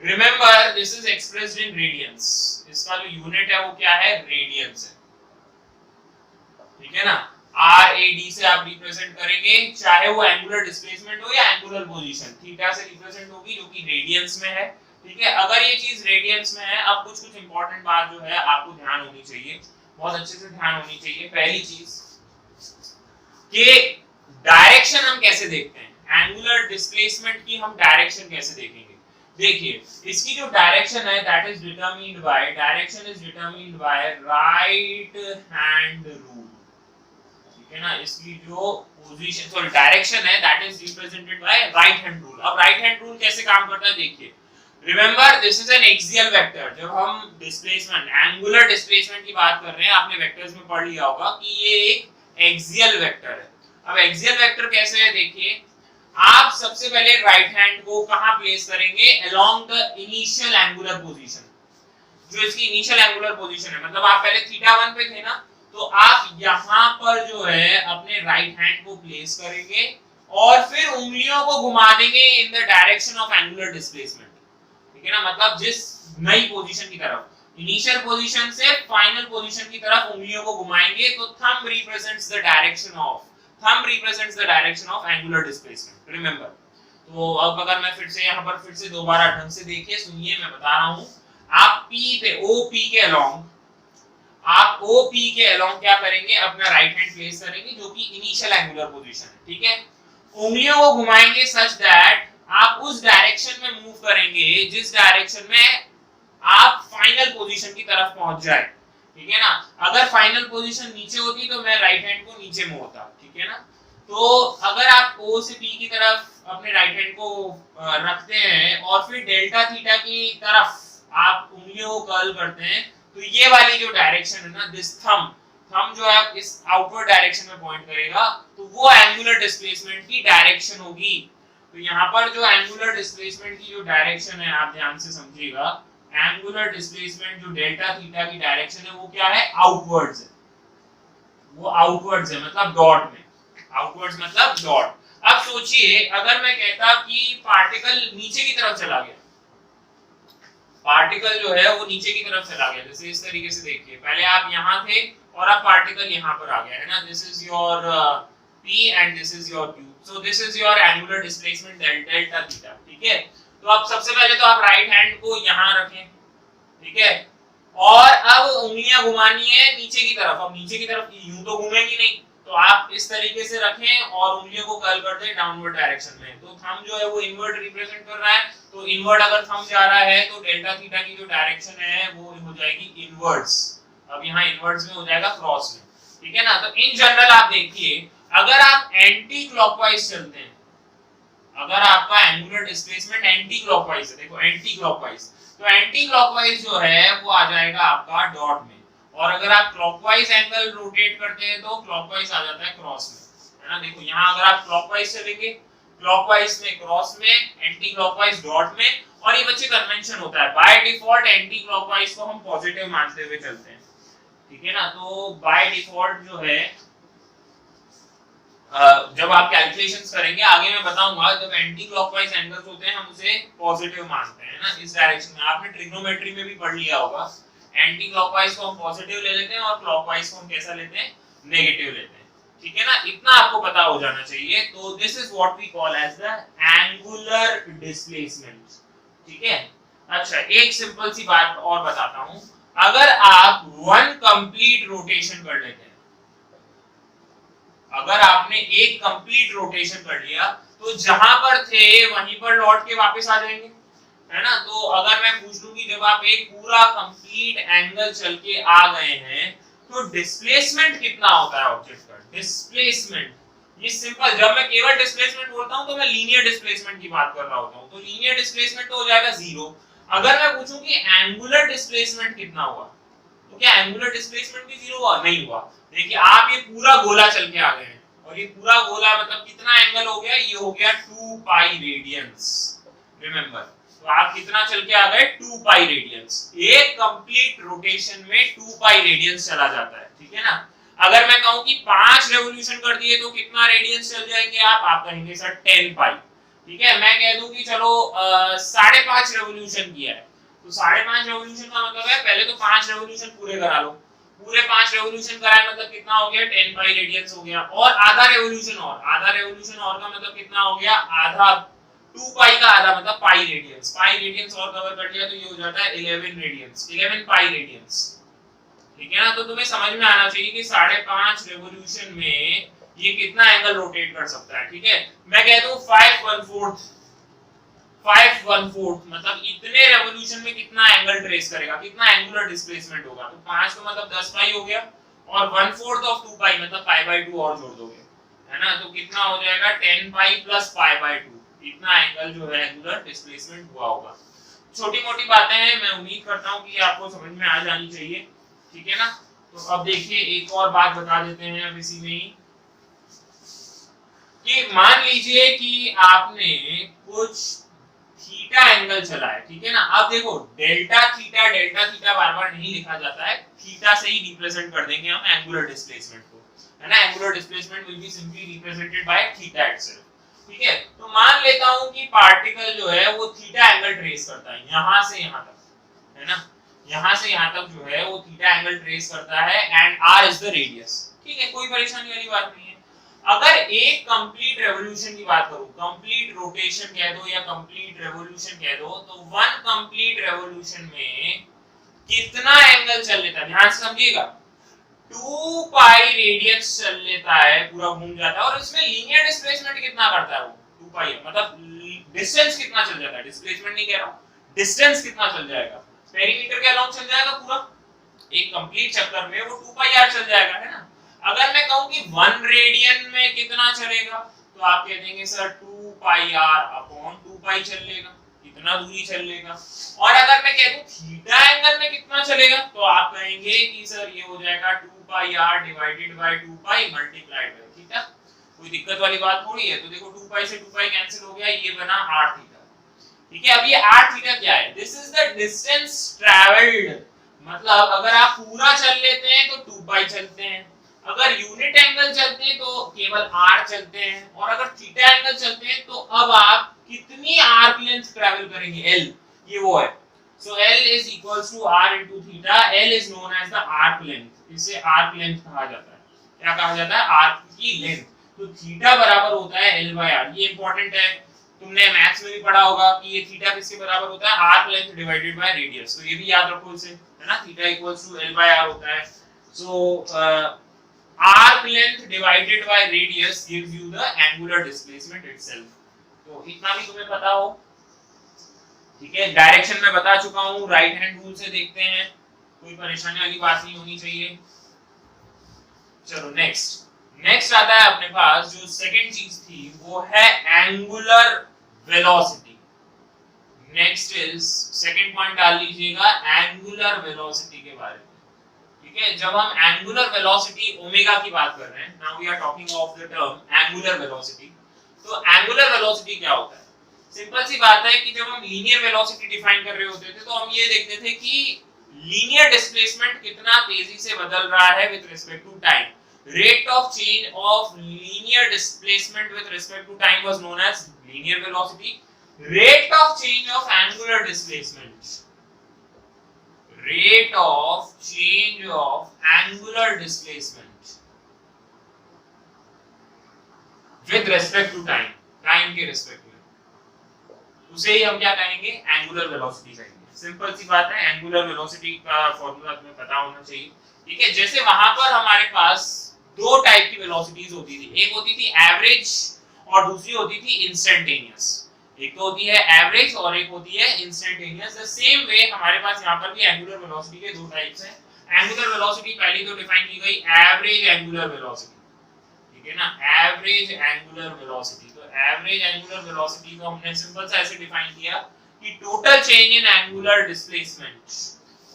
Remember this is expressed in radians. इसका जो यूनिट है वो क्या है, रेडियंस है। ठीक है ना, RAD से आप रिप्रेजेंट करेंगे, चाहे वो एंगुलर डिस्प्लेसमेंट हो या एंगुलर पोजीशन, थीटा से रिप्रेजेंट होगी जो कि रेडियंस में है। ठीक है, अगर ये चीज रेडियंस में है, अब कुछ इंपॉर्टेंट बात जो है आपको ध्यान होनी चाहिए, बहुत अच्छे से ध्यान होनी चाहिए। पहली चीज कि डायरेक्शन हम कैसे देखते हैं, एंगुलर डिस्प्लेसमेंट की हम डायरेक्शन कैसे देखेंगे। देखिए इसकी जो डायरेक्शन है that is determined by, direction is determined by right hand rule. है ना, इसकी जो पोजीशन सॉरी डायरेक्शन है that is represented bye right hand rule. अब राइट हैंड रूल कैसे काम करता है, देखिए remember this is an axial vector. जब हम डिस्प्लेसमेंट एंगुलर डिस्प्लेसमेंट की बात कर रहे हैं, आपने वेक्टर्स में पढ़ लिया होगा कि ये एक एक्सियल वेक्टर है। अब एक्सियल वेक्टर कैसे है, देखिए आप सबसे पहले राइट हैंड को कहां प्लेस करेंगे, along the initial angular position. जो इसकी इनिशियल एंगुलर पोजीशन है, मतलब आप पहले θ1 पे थे ना, तो आप यहां पर जो है अपने राइट हैंड को प्लेस करेंगे और फिर उंगलियों को घुमा देंगे in the direction of angular displacement. ठीक है ना, मतलब जिस नई पोजीशन की तरफ, इनिशियल पोजीशन से फाइनल पोजीशन की तरफ उंगलियों को घुमाएंगे, तो thumb represents the direction of, thumb represents the direction of angular displacement. Remember, तो अब अगर मैं फिर से यहां पर फिर से दोबारा ढंग से देखिए, सुनिए मैं बता रहा हूं। आप P पे OP के अलोंग, आप OP के अलोंग क्या करेंगे, अपना राइट हैंड प्लेस करेंगे जो कि इनिशियल एंगुलर पोजीशन है। ठीक है, उंगलियों को घुमाएंगे सच दैट आप उस डायरेक्शन में मूव करेंगे जिस डायरेक्शन में आप फाइनल पोजीशन की तरफ पहुंच जाए, ठीक है ना। अगर फाइनल पोजीशन नीचे होती तो मैं राइट हैंड को नीचे मोड़ता, ठीक है ना। तो अगर आप O से P की तरफ अपने राइट हैंड को रखते हैं और फिर डेल्टा थीटा की तरफ आप उंगलियों को कर्ल करते हैं, तो ये वाली जो डायरेक्शन है ना, दिस थंब जो है इस आउटवर्ड डायरेक्शन में पॉइंट करेगा, तो वो एंगुलर डिस्प्लेसमेंट की डायरेक्शन होगी। तो यहाँ पर जो एंगुलर डिस्प्लेसमेंट की जो डायरेक्शन है, आप ध्यान से समझिएगा, एंगुलर डिस्प्लेसमेंट जो डेल्टा थीटा की डायरेक्शन है वो क्या है, आउटवर्ड्स है। वो आउटवर्ड्स है मतलब डॉट में, आउटवर्ड्स मतलब डॉट। अब सोचिए अगर मैं कहता कि पार्टिकल नीचे की तरफ चला गया, पार्टिकल जो है वो नीचे की तरफ चला गया, जैसे इस तरीके से देखिए, पहले आप यहाँ थे और अब पार्टिकल यहाँ पर आ गया है ना, this is your P and this is your Q, so this is your angular displacement delta theta, ठीक है। तो अब सबसे पहले तो आप राइट हैंड को यहाँ रखें, ठीक है, और अब उंगलियां घुमानी है नीचे की तरफ। अब नीचे की तरफ यूं तो घूमेंगी नहीं, तो आप इस तरीके से रखें और उंगलियों को कर्ल कर दें डाउनवर्ड डायरेक्शन में। तो थंब जो है वो इनवर्ड रिप्रेजेंट कर रहा है, तो इनवर्ड अगर थंब जा रहा है तो डेल्टा थीटा की जो डायरेक्शन है वो हो जाएगी इनवर्ड्स। अब यहाँ इनवर्ड्स में हो जाएगा क्रॉस में, ठीक है ना। तो इन जनरल आप देखिए, अगर आप एंटी क्लॉकवाइज चलते हैं, अगर आपका एंगुलर डिस्प्लेसमेंट एंटी क्लॉकवाइज है, देखो एंटी क्लॉकवाइज, तो एंटी क्लॉकवाइज जो है वो आ जाएगा आपका डॉट में, और अगर आप क्लॉकवाइज एंगल रोटेट करते हैं तो क्लॉकवाइज आ जाता है क्रॉस में, है ना। देखो यहाँ अगर आप क्लॉकवाइज चलेंगे, क्लॉकवाइज में क्रॉस में, एंटी क्लॉकवाइज डॉट में। और ये बच्चे कन्वेंशन होता है, बाय डिफॉल्ट एंटी क्लॉकवाइज को हम पॉजिटिव मानते हुए चलते हैं, ठीक है ना। तो बाय डिफॉल्ट जो है जब आप कैलकुलेशंस करेंगे, आगे मैं बताऊंगा, जब एंटी क्लॉकवाइज एंगल्स होते हैं हम उसे पॉजिटिव मानते हैं ना, इस डायरेक्शन में। आपने ट्रिग्नोमेट्री में भी पढ़ लिया होगा, एंटी क्लॉकवाइज को हम पॉजिटिव ले लेते हैं और क्लॉकवाइज को हम कैसा लेते हैं, नेगेटिव लेते हैं, ठीक है ना। इतना आपको पता हो जाना चाहिए। तो this is what we call as the angular displacement, ठीक है। अच्छा, एक सिंपल सी बात और बताता हूं, अगर आप वन कंप्लीट रोटेशन कर लेते हैं, अगर आपने एक कंप्लीट रोटेशन कर लिया, तो जहां पर थे वहीं पर लौट के वापस आ जाएंगे, है ना। तो अगर मैं पूछ लूं कि जब आप एक पूरा कंप्लीट एंगल चल के आ गए हैं, तो डिस्प्लेसमेंट कितना होता है ऑब्जेक्ट का, डिस्प्लेसमेंट। ये सिंपल, जब मैं केवल डिस्प्लेसमेंट बोलता हूं तो मैं लीनियर डिस्प्लेसमेंट की बात कर रहा होता हूं, तो लीनियर डिस्प्लेसमेंट तो हो जाएगा 0। अगर मैं पूछूं कि एंगुलर डिस्प्लेसमेंट कितना हुआ, तो क्या एंगुलर डिस्प्लेसमेंट भी 0 हुआ, नहीं हुआ। देखिए आप ये पूरा गोला चल के आ गए हैं, और ये पूरा गोला मतलब कितना एंगल हो गया, ये हो गया 2 पाई रेडियंस, रिमेंबर। तो आप कितना चल के आ गए, 2 पाई रेडियंस। एक कंप्लीट रोटेशन में 2 पाई रेडियंस चला जाता है, ठीक है ना। अगर मैं कहूं कि 5 रेवोल्यूशन कर दिए तो कितना रेडियंस चल जाएंगे, आप कहेंगे सर 10 पाई, ठीक है। मैं कह दूं कि चलो 5.5 रेवोल्यूशन किया है, तो 5.5 रेवोल्यूशन का मतलब है पहले तो 5 रेवोल्यूशन पूरे करा लो, पूरे 5 रेवोल्यूशन कराए मतलब कितना हो गया, 10 पाई रेडियंस हो गया, और आधा रेवोल्यूशन और, आधा रेवोल्यूशन और का मतलब कितना हो गया, आधा, 2 पाई का आधा मतलब पाई रेडियंस, पाई रेडियंस और कवर कर लिया तो ये हो जाता है 11 रेडियंस, 11 पाई रेडियंस, ठीक है ना। तो तुम्हें समझ में आना चाहिए कि 5.5 रेवोल्यूशन में ये कितना एंगल रोटेट कर सकता है, ठीक है। मैं कहता हूं 5/4 मतलब इतने रेवोल्यूशन में कितना एंगल ट्रेस करेगा, कितना एंगुलर डिस्प्लेसमेंट होगा। तो 5 का मतलब 10 पाई हो गया, और 1/4 ऑफ 2 पाई मतलब π/2 और जोड़ दोगे, है ना। तो कितना हो जाएगा 10 पाई प्लस π/2, इतना एंगल जो है एंगुलर डिस्प्लेसमेंट हुआ होगा। छोटी मोटी बातें हैं, मैं उम्मीद करता हूं कि आपको समझ में आ जानी चाहिए, ठीक है ना। तो अब देखिए एक और बात बता देते हैं अब इसी में ही, कि मान लीजिए कि आपने कुछ थीटा एंगल चला है, ठीक है ना। अब देखो डेल्टा थीटा बार बार नहीं लिखा जाता है, थीटा से ही रिप्रेजेंट कर देंगे हम एंगुलर डिस्प्लेसमेंट को, है ना। Angular displacement will be simply represented by theta itself, ठीक है। तो मान लेता हूं कि पार्टिकल जो है वो थीटा एंगल ट्रेस करता है यहां से यहां तक, है ना, यहां से यहां तक जो है वो थीटा एंगल ट्रेस करता है, and r is the radius, ठीक है, कोई परेशानी वाली बात नहीं है। अगर एक कंप्लीट रेवोल्यूशन की बात करूं, कंप्लीट रोटेशन कह दो या कंप्लीट रेवोल्यूशन कह दो, तो वन कंप्लीट रेवोल्यूशन में कितना एंगल चल लेता है, ध्यान से समझिएगा, 2 पाई रेडियंस चल लेता है, पूरा घूम जाता है, और इसमें लीनियर डिस्प्लेसमेंट कितना करता है वो 2 पाई, मतलब डिस्टेंस कितना चल जाता है, डिस्प्लेसमेंट नहीं कह रहा हूं, डिस्टेंस कितना चल जाएगा, पेरीमीटर के अलोंग चल जाएगा पूरा, एक कंप्लीट चक्कर में वो 2 पाई आर चल जाएगा, है ना। अगर मैं कहूं कि 1 रेडियन में कितना चलेगा, तो आप कह देंगे सर 2 पाई आर अपॉन 2 पाई चल लेगा, इतना दूरी चल लेगा। और अगर मैं कह दूं थीटा एंगल में कितना चलेगा, तो आप कहेंगे कि सर ये हो जाएगा 2 pi R divided by 2 pi multiplied by theta. कोई दिक्कत वाली बात थोड़ी है। तो देखो 2 पाई से 2 पाई कैंसिल हो गया, ये बना r थीटा। ठीक है, अब ये r थीटा क्या है, this is the distance travelled, मतलब अगर आप पूरा चल लेते हैं तो 2 पाई चलते हैं, अगर यूनिट एंगल चलते हैं तो केवल r चलते हैं, और अगर थीटा एंगल चलते हैं तो अब आप कितनी आर्क लेंथ ट्रैवल करेंगे, l, ये वो है। So L is equals to R into theta. L is known as the arc length. इसे arc length कहा जाता है। क्या कहा जाता है, arc की लेंथ। तो थीटा बराबर होता है L by R। ये इंपॉर्टेंट है, तुमने मैथ्स में भी पढ़ा होगा कि ये थीटा किसके बराबर होता है, arc length divided by radius. तो ये भी याद रखो इसे, है ना, theta equals to L by R होता है। So arc length divided by radius gives you the angular displacement itself. तो इतना भी तुम्हें पता हो, ठीक है। डायरेक्शन में बता चुका हूं, राइट हैंड रूल से देखते हैं, कोई परेशानी वाली बात नहीं होनी चाहिए। चलो नेक्स्ट आता है अपने पास, जो सेकंड चीज थी वो है angular velocity. Next is second point डाल लीजिएगा, एंगुलर वेलोसिटी के बारे में। ठीक है, जब हम एंगुलर वेलोसिटी ओमेगा की बात कर रहे हैं, now we are talking of the term angular velocity. तो एंगुलर वेलोसिटी क्या होता है, सिंपल सी बात है कि जब हम लीनियर वेलोसिटी डिफाइन कर रहे होते थे तो हम ये देखते थे कि लीनियर डिस्प्लेसमेंट कितना तेजी से बदल रहा है with respect to time. Rate of change of linear displacement with respect to time was known as linear velocity. Rate of change of angular displacement, rate of change of angular displacement with respect to time, time के respect में, उसे ही हम क्या कहेंगे, angular velocity कहेंगे। Simple सी बात है, एंगुलर वेलोसिटी का फॉर्मूला तुम्हें पता होना चाहिए। ठीक है, जैसे वहां पर हमारे पास दो टाइप की वेलोसिटीज होती थी, एक होती थी एवरेज और दूसरी होती थी इंस्टेंटेनियस। एक तो होती है एवरेज और एक होती है इंस्टेंटेनियस। द सेम वे हमारे पास यहाँ पर भी एंगुलर वेलोसिटी के दो टाइप्स हैं। एंगुलर वेलोसिटी पहली तो डिफाइन की गई एवरेज एंगुलर वेलोसिटी, ठीक है ना, एवरेज एंगुलर वेलोसिटी। तो एवरेज एंगुलर वेलोसिटी को हमने सिंपल सा ऐसे डिफाइन किया कि total change in angular displacement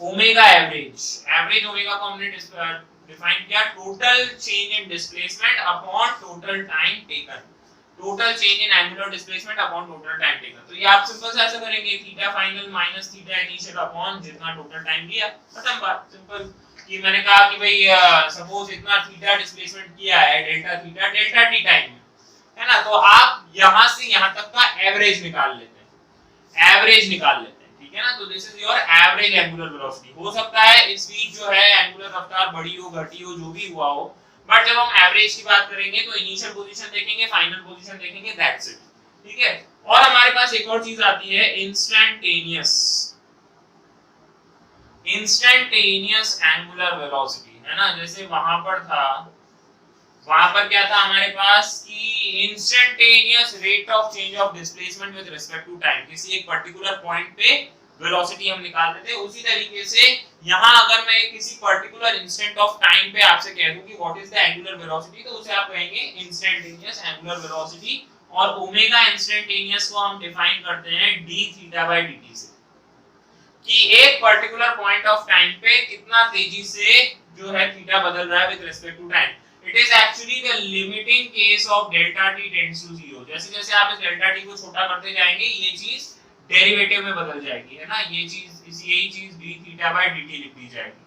omega average, average omega को हमने डिफाइन किया total change in displacement upon total time taken, total change in angular displacement upon total time taken. तो ये आप सिंपल सा ऐसे करेंगे, theta final minus theta initial upon जितना टोटल टाइम लिया, खत्म बात। सिंपल कि मैंने कहा कि भाई सपोज इतना थीटा डिस्प्लेसमेंट किया है delta theta delta T time में, है ना, तो आप यहां से यहां तक का एवरेज निकाल लेते हैं, एवरेज निकाल लेते हैं, ठीक है ना। तो this is your average angular velocity. हो सकता है इस बीच जो है एंगुलर रफ्तार बढ़ी हो घटी हो जो भी हुआ हो, बट जब हम एवरेज की बात करेंगे तो इनिशियल पोजीशन देखेंगे, फाइनल पोजीशन देखेंगे, दैट्स इट, ठीक है। और हमारे पास एक और चीज आती है इंस्टेंटेनियस, इंस्टेंटेनियस एंगुलर वेलोसिटी, है ना। जैसे वहां पर था, वहां पर क्या था हमारे पास कि instantaneous rate of change of displacement with respect to time, किसी एक पर्टिकुलर पॉइंट पे वेलोसिटी हम निकालते थे। उसी तरीके से यहां अगर मैं किसी पर्टिकुलर इंस्टेंट ऑफ टाइम पे आपसे कह दूं कि what is the angular velocity, तो उसे आप कहेंगे इंस्टेंटेनियस एंगुलर वेलोसिटी। और ओमेगा इंस्टेंटेनियस को हम डिफाइन करते हैं d थीटा बाय dt से, कि एक पर्टिकुलर पॉइंट ऑफ टाइम पे कितना तेजी से जो है थीटा बदल रहा है with respect to time. It is actually the limiting case of delta t tends to 0। जैसे जैसे आप इस डेल्टा t को छोटा करते जाएंगे ये चीज डेरिवेटिव में बदल जाएगी, है ना, ये चीज यही चीज d थीटा बाय dt लिख दी जाएगी।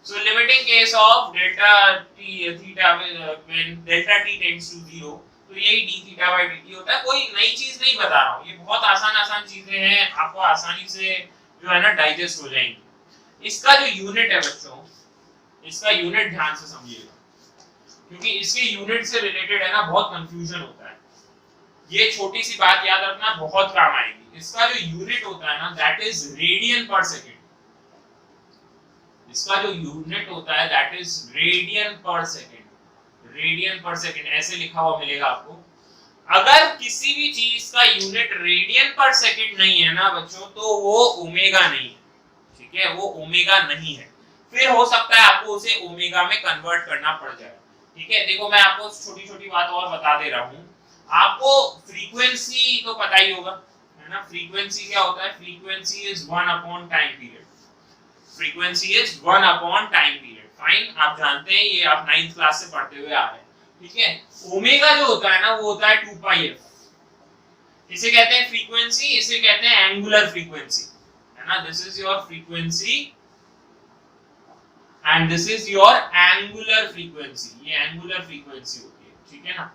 So limiting case of delta t theta when delta t tends to 0, तो यही d थीटा बाय dt होता है। कोई नई चीज नहीं बता रहा हूं, ये बहुत आसान चीजें हैं, आपको आसानी से जो है ना डाइजेस्ट हो जाएंगी। इसका जो यूनिट है बच्चों, इसका यूनिट ध्यान से समझिएगा, क्योंकि इसके यूनिट से रिलेटेड है ना बहुत कंफ्यूजन होता है। ये छोटी सी बात याद रखना, बहुत काम आएगी। इसका जो यूनिट होता है ना दैट इज रेडियन पर सेकंड। इसका जो यूनिट होता है दैट इज रेडियन पर सेकंड, रेडियन पर सेकंड ऐसे लिखा हुआ मिलेगा आपको। अगर किसी भी चीज का यूनिट रेडियन पर सेकंड नहीं है ना बच्चों, तो वो ओमेगा नहीं है, ठीक है, वो ओमेगा नहीं है। फिर हो सकता है आपको उसे ओमेगा में कन्वर्ट करना पड़ जाए, ठीक है। देखो मैं आपको छोटी छोटी बात और बता दे रहा हूँ। आपको फ्रीक्वेंसी तो पता ही होगा, है ना। फ्रीक्वेंसी क्या होता है? Frequency is 1 upon time period, frequency is 1 upon time period, fine, आप जानते हैं, ये आप 9th क्लास से पढ़ते हुए आ रहे हैं, ठीक है। ओमेगा जो होता है ना वो होता है 2 पाई एफ, इसे कहते हैं फ्रीक्वेंसी, इसे कहते हैं एंगुलर फ्रीक्वेंसी, है ना। This is your frequency and this is your angular frequency, ये एंगुलर फ्रीक्वेंसी होती है, ठीक है ना।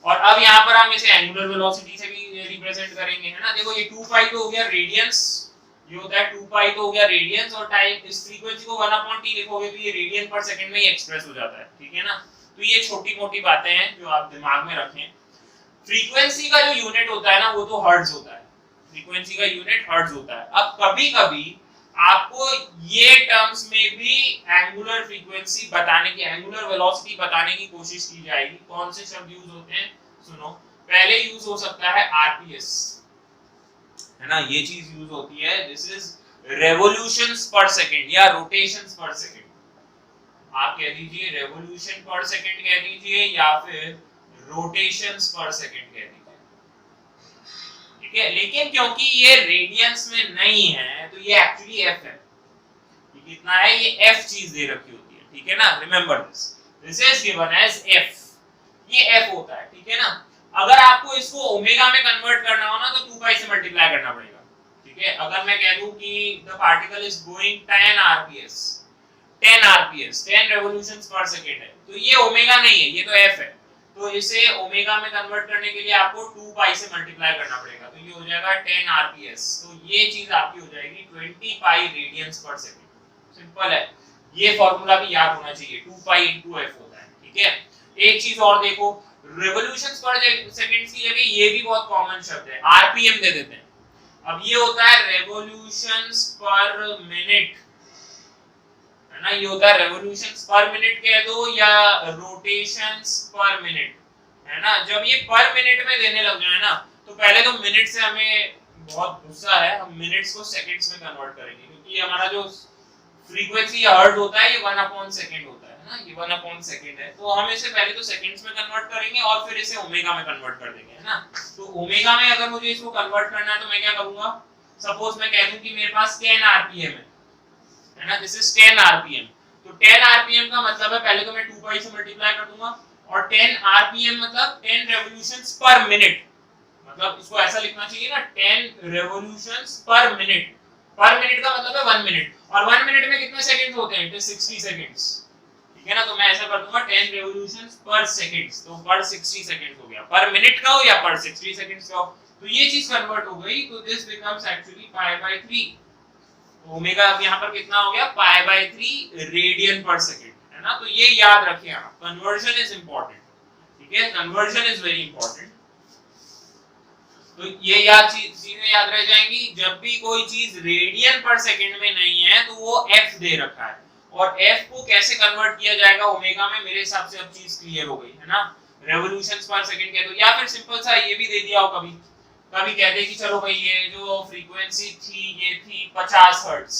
और अब यहाँ पर हम इसे एंगुलर वेलोसिटी से भी रिप्रेजेंट करेंगे, है ना। देखो ये 2 पाई तो हो गया रेडियंस, ये होता है 2 पाई तो हो गया रेडियंस, और टाइम इस फ्रीक्वेंसी को 1 अपॉन टी लिखोगे तो ये रेडियन पर सेकंड में ही एक्सप्रेस हो जाता है, ठीक है ना। तो ये छोटी मोटी बातें हैं जो आप दिमाग में रखें। फ्रीक्वेंसी का जो यूनिट होता है ना वो तो हर्ट्ज होता है, फ्रीक्वेंसी का यूनिट हर्ट्ज होता है। अब कभी-कभी आपको ये टर्म्स में भी एंगुलर फ्रीक्वेंसी बताने की, एंगुलर वेलोसिटी बताने की कोशिश की जाएगी। कौन से शब्द यूज होते हैं सुनो। पहले यूज हो सकता है आरपीएस, है ना, ये चीज यूज होती है, दिस इज रेवोल्यूशंस पर सेकंड या रोटेशंस पर सेकंड। आप कह दीजिए रेवोल्यूशन पर सेकंड कह दीजिए या फिर रोटेशंस पर सेकंड कह दीजिए, ठीक है। लेकिन क्योंकि ये रेडियंस में नहीं है तो ये एक्चुअली एफ है, ये कितना है, ये एफ चीज दे रखी होती है, ठीक है ना। Remember this, this is given as F, ये एफ होता है, ठीक है ना। अगर आपको इसको ओमेगा में कन्वर्ट करना हो ना तो 2 पाई से मल्टीप्लाई करना पड़ेगा, ठीक है। अगर मैं कह दूं कि the particle is going 10 RPS, 10 RPS 10 revolutions पर सेकंड है, तो ये ओमेगा नहीं है, ये तो एफ है। तो इसे ओमेगा में कन्वर्ट करने के लिए आपको 2 पाई से मल्टीप्लाई करना पड़ेगा, तो ये हो जाएगा 10 आरपीएस, तो ये चीज आपकी हो जाएगी 20 पाई रेडियंस पर सेकंड। सिंपल है, ये फार्मूला भी याद होना चाहिए, 2 पाई इनटू एफ होता है, ठीक है। एक चीज और देखो, रेवोल्यूशंस पर सेकंड्स की जगह ये भी बहुत कॉमन शब्द है, आरपीएम दे देते हैं। अब ये होता है रेवोल्यूशंस पर मिनट, है ना, ये होता है रेवोल्यूशंस पर मिनट कह दो या रोटेशंस पर मिनट, है ना। जब ये पर मिनट में देने लग जाए ना तो पहले तो मिनट से हमें बहुत गुस्सा है, हम मिनट्स को सेकंड्स में कन्वर्ट करेंगे, क्योंकि हमारा जो फ्रीक्वेंसी या हर्ट्ज होता है ये 1 अपॉन सेकंड होता है ना, ये 1 अपॉन सेकंड है। तो हम इसे पहले तो सेकंड्स में कन्वर्ट करेंगे और फिर इसे ओमेगा में कन्वर्ट कर देंगे, है ना। तो ओमेगा में अगर मुझे इसको कन्वर्ट करना है तो मैं क्या करूंगा, सपोज मैं कह दूं कि मेरे पास 10 आरपीएम है ना, दिस इज 10 आरपीएम। तो 10 आरपीएम का मतलब है पहले तो मैं 2 पाई से मल्टीप्लाई कर दूंगा, और 10 आरपीएम मतलब 10 रेवोल्यूशंस पर मिनट, मतलब इसको ऐसा लिखना चाहिए ना, 10 रेवोल्यूशंस पर मिनट। पर मिनट का मतलब है 1 मिनट, और 1 मिनट में कितने सेकंड्स होते हैं, इट इज 60 सेकंड्स, ठीक है ना। तो मैं ऐसा कर दूंगा 10 रेवोल्यूशंस पर सेकंड्स, तो पर 60 सेकंड्स हो गया, पर मिनट का हो या पर 60 सेकंड्स का हो, तो ये चीज कन्वर्ट हो गई, तो this becomes actually pi by 3। Omega अब यहाँ पर कितना हो गया, पाई बाय 3 रेडियन पर सेकंड, है ना। तो ये याद रखिए आप, कन्वर्जन इज इंपॉर्टेंट, ठीक है, कन्वर्जन इज वेरी इंपॉर्टेंट। तो ये चीजें याद रह जाएंगी। जब भी कोई चीज रेडियन पर सेकंड में नहीं है तो वो f दे रखा है, और f को कैसे कन्वर्ट किया जाएगा ओमेगा में, मेरे हिसाब से अब चीज क्लियर हो गई, है ना। रेवोल्यूशंस पर सेकंड कह दो, या फिर सिंपल सा ये भी दे दिया हो, कभी कभी कहते कि चलो भाई ये जो फ्रीक्वेंसी थी ये थी 50 हर्ट्ज,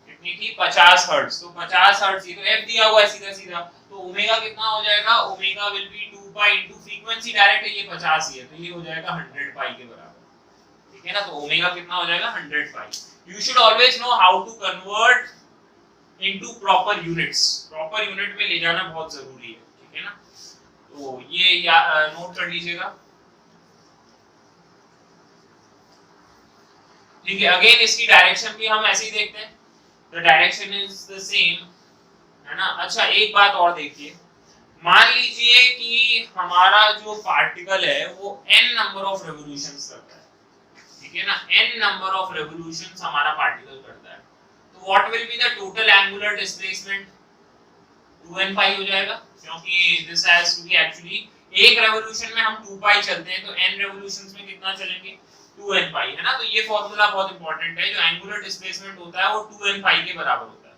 कितनी थी 50 हर्ट्ज, तो 50 हर्ट्ज ये तो f दिया हुआ है सीधा सीधा, तो ओमेगा कितना हो जाएगा, omega will be 2 pi into frequency direct है, ये 50 ही है, तो ये हो जाएगा 100 पाई के बराबर, ठीक है ना। तो ओमेगा कितना हो जाएगा 100 pi. You should always know how to convert into proper units, proper unit में ले जाना बहुत जरूरी है, ठीक है ना। तो ये नोट कर लीजिएगा, ठीक है। अगेन इसकी डायरेक्शन भी हम ऐसे ही देखते हैं, the direction is the same, है ना। अच्छा एक बात और देखिए, मान लीजिए कि हमारा जो पार्टिकल है वो n नंबर ऑफ रेवोल्यूशंस करता है, ठीक है ना, n नंबर ऑफ रेवोल्यूशंस हमारा पार्टिकल करता है, तो what will be the total angular displacement, 2n pi हो जाएगा, क्योंकि this has to be actually एक रेवोल्यूशन में हम 2 पाई चलते हैं, तो n रेवोल्यूशंस में कितना चलेंगे 2n पाई, है ना। तो ये फार्मूला बहुत इंपॉर्टेंट है, जो एंगुलर डिस्प्लेसमेंट होता है वो 2n पाई के बराबर होता है,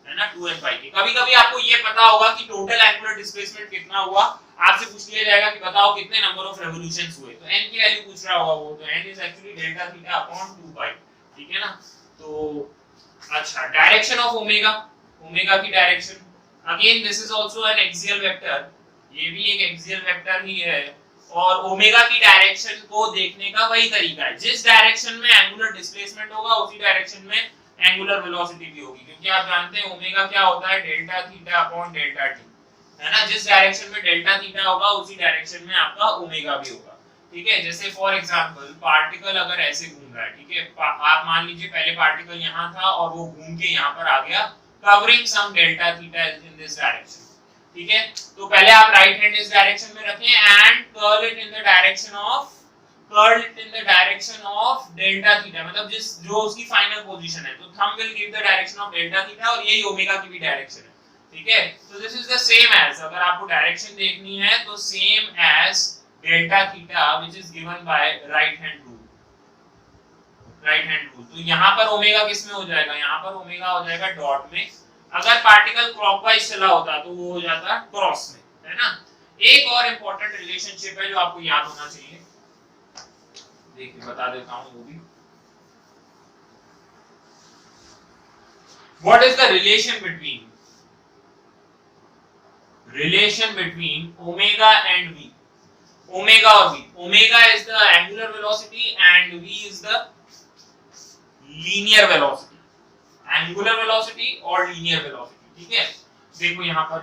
है ना 2n पाई के। कभी कभी आपको ये पता होगा कि टोटल एंगुलर डिस्प्लेसमेंट कितना हुआ, आपसे पूछ लिया जाएगा कि बताओ कितने नंबर ऑफ रेवोल्यूशंस हुए, तो n की वैल्यू पूछ रहा होगा वो, तो n is actually delta theta upon 2 पाई, ठीक है ना। तो अच्छा, डायरेक्शन ऑफ ओमेगा, ओमेगा की direction, again this is also an axial vector, ये भी एक एक्सियल वेक्टर ही है, और ओमेगा की डायरेक्शन को देखने का वही तरीका है, जिस डायरेक्शन में एंगुलर डिस्प्लेसमेंट होगा उसी डायरेक्शन में एंगुलर वेलोसिटी भी होगी, क्योंकि आप जानते हैं ओमेगा क्या होता है, delta theta upon delta T, है ना। जिस डायरेक्शन में डेल्टा थीटा होगा उसी डायरेक्शन में आपका ओमेगा भी होगा, ठीक है। जैसे फॉर एग्जांपल पार्टिकल अगर ऐसे घूम रहा है, ठीक है, आप मान लीजिए पहले पार्टिकल यहाँ था और वो घूम के यहाँ पर आ गया, covering some delta theta in this direction, ठीक है। तो पहले आप राइट हैंड इस डायरेक्शन में रखें and curl it in the direction of, curl it in the direction of delta theta, मतलब जिस जो उसकी फाइनल पोजीशन है, तो thumb will give the direction of delta theta, और यही ओमेगा की भी डायरेक्शन है, ठीक है। तो this is the same as, अगर आपको डायरेक्शन देखनी है तो same as delta theta which is given by right hand rule, right hand rule. तो यहाँ पर ओमेगा किस में हो जाएगा, यहाँ पर ओमेगा हो जाएगा डॉट में, अगर पार्टिकल क्लॉकवाइज चला होता तो वो हो जाता क्रॉस में, है ना। एक और इंपॉर्टेंट रिलेशनशिप है जो आपको याद होना चाहिए, देखिए बता देता हूं वो भी। What is the relation between omega and v, omega और v, omega is the angular velocity and v is the linear velocity, angular velocity और लीनियर वेलोसिटी, ठीक है। देखो यहाँ पर,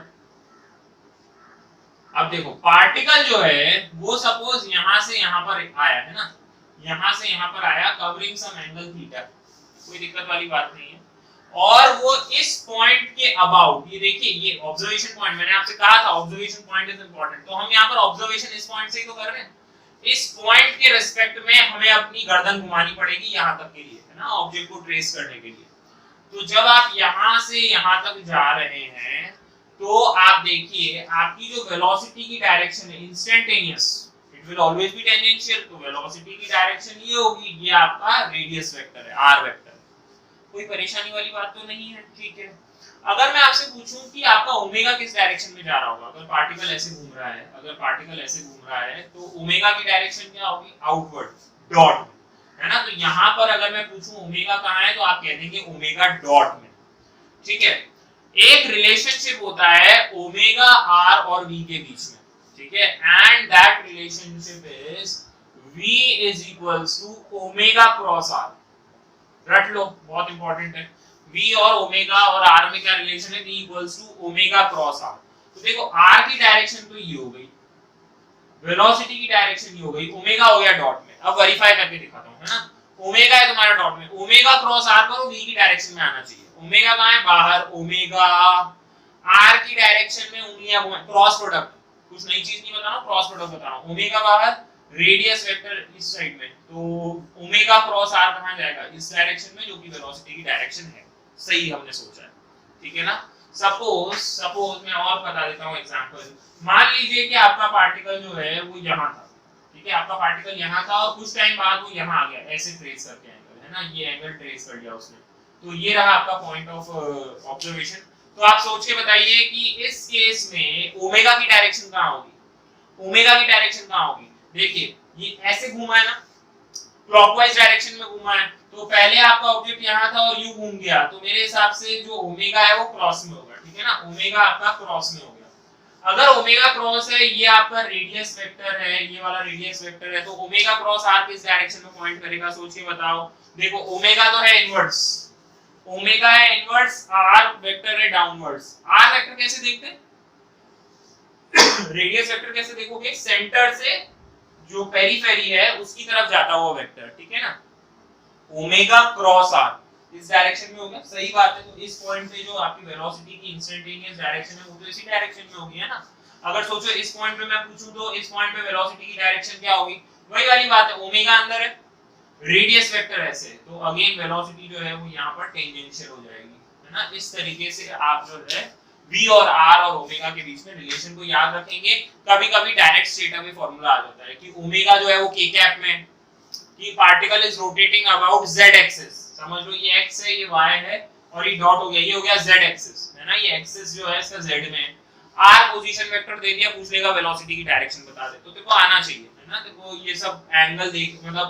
अब देखो पार्टिकल जो है वो सपोज यहाँ से यहाँ पर आया है ना, यहाँ से यहाँ पर आया कवरिंग सम एंगल थीटा, कोई दिक्कत वाली बात नहीं है, और वो इस पॉइंट के अबाउट, ये देखिए ये ऑब्जर्वेशन पॉइंट, मैंने आपसे कहा था ऑब्जर्वेशन पॉइंट इज इंपॉर्टेंट, तो हम यहाँ पर ऑब्जर्वेशन इस पॉइंट से ही तो कर रहे हैं, इस पॉइंट के रिस्पेक्ट में हमें अपनी गर्दन घुमानी पड़ेगी यहाँ तक के लिए, है ना, ऑब्जेक्ट को ट्रेस करने के लिए। तो जब आप यहाँ से यहाँ तक जा रहे हैं तो आप देखिए आपकी जो वेलोसिटी की डायरेक्शन है instantaneous, it will always be tangential, तो वेलोसिटी की डायरेक्शन ये होगी, ये आपका रेडियस वेक्टर है, आर वेक्टर। कोई परेशानी वाली बात तो नहीं है, ठीक है। अगर मैं आपसे पूछूं कि आपका ओमेगा किस डायरेक्शन में जा रहा होगा, अगर पार्टिकल ऐसे घूम रहा है, अगर पार्टिकल ऐसे घूम रहा है तो ओमेगा की डायरेक्शन क्या होगी, आउटवर्ड, डॉट में, है ना। तो यहाँ पर अगर मैं पूछूं ओमेगा कहाँ है, तो आप कह देंगे ओमेगा डॉट में, ठीक है। एक रिलेशनशिप होता है ओमेगा आर और वी के बीच में, ठीक है, and that relationship is v is equals to omega cross R, रट लो, बहुत इंपॉर्टेंट है। v और ओमेगा और r में क्या रिलेशन है, v equals to omega cross r। तो देखो r की डायरेक्शन तो ये हो गई, वेलोसिटी की डायरेक्शन ये हो गई, ओमेगा हो गया डॉट में। अब वेरीफाई करके दिखाता हूं, है ना, ओमेगा है तुम्हारा डॉट में, ओमेगा क्रॉस r करो, v की डायरेक्शन में आना चाहिए, ओमेगा कहां है, बाहर, ओमेगा r की डायरेक्शन में उंगलियां घुमाएं, क्रॉस प्रोडक्ट, कुछ नई चीज नहीं बता रहा हूं, क्रॉस प्रोडक्ट बता रहा हूं, ओमेगा बाहर, रेडियस वेक्टर इस साइड में, तो ओमेगा क्रॉस r कहां जाएगा, इस डायरेक्शन में, जो कि वेलोसिटी की डायरेक्शन है, सही हमने सोचा है, ठीक है ना। सपोज मैं और बता देता हूं एग्जांपल, मान लीजिए कि आपका पार्टिकल जो है वो यहां था, ठीक है, आपका पार्टिकल यहां था और कुछ टाइम बाद वो यहां आ गया, ऐसे ट्रेस करके एंगल, है ना, ये एंगल ट्रेस कर लिया उसने, तो ये रहा आपका पॉइंट ऑफ ऑब्जर्वेशन। तो आप सोच के बताइए कि इस केस में ओमेगा की डायरेक्शन कहां होगी, ओमेगा की डायरेक्शन कहां होगी, देखिए ये ऐसे घूमा है ना, क्लॉकवाइज डायरेक्शन में घूमा है, तो पहले आपका ऑब्जेक्ट यहां था और यू घूम गया, तो मेरे हिसाब से जो ओमेगा है वो क्रॉस में होगा, ठीक है ना, ओमेगा आपका क्रॉस में हो गया। अगर ओमेगा क्रॉस है, ये आपका रेडियस वेक्टर है, ये वाला रेडियस वेक्टर है, तो ओमेगा क्रॉस आर किस डायरेक्शन में पॉइंट करेगा, सोच के बताओ। देखो ओमेगा तो है इनवर्स, ओमेगा है इनवर्स, आर वेक्टर है डाउनवर्ड्स। आर वेक्टर कैसे देखते हैं, रेडियस वेक्टर कैसे देखोगे, सेंटर से जो पेरिफेरी है उसकी तरफ जाता हुआ वेक्टर, ठीक है ना, ओमेगा क्रॉस आर इस डायरेक्शन में हो गया, सही बात है। तो इस पॉइंट पे जो आपकी वेलोसिटी की इंस्टेंटेनियस डायरेक्शन है वो तो इसी डायरेक्शन में होगी, है ना। अगर सोचो इस पॉइंट पे मैं पूछूं तो इस पॉइंट पे वेलोसिटी की डायरेक्शन क्या होगी, वही वाली बात है, ओमेगा अंदर है, रेडियस वेक्टर ऐसे, तो अगेन वेलोसिटी जो है वो यहाँ पर टेंजेंशियल हो जाएगी, है ना। इस तरीके से आप जो है v और r और ओमेगा के बीच में रिलेशन को याद रखेंगे। कभी-कभी डायरेक्ट स्टेटा में फार्मूला आ जाता है कि ओमेगा जो है वो k कैप में, कि particle is rotating about z axis, समझ लो ये x है ये y है और ये डॉट हो गया, ये हो गया z एक्सिस है ना, ये एक्सिस जो है इसका z में है। r पोजीशन वेक्टर दे दिया, पूछ लेगा वेलोसिटी की डायरेक्शन बता दे, तो देखो आना चाहिए है ना। देखो ये सब एंगल देख मतलब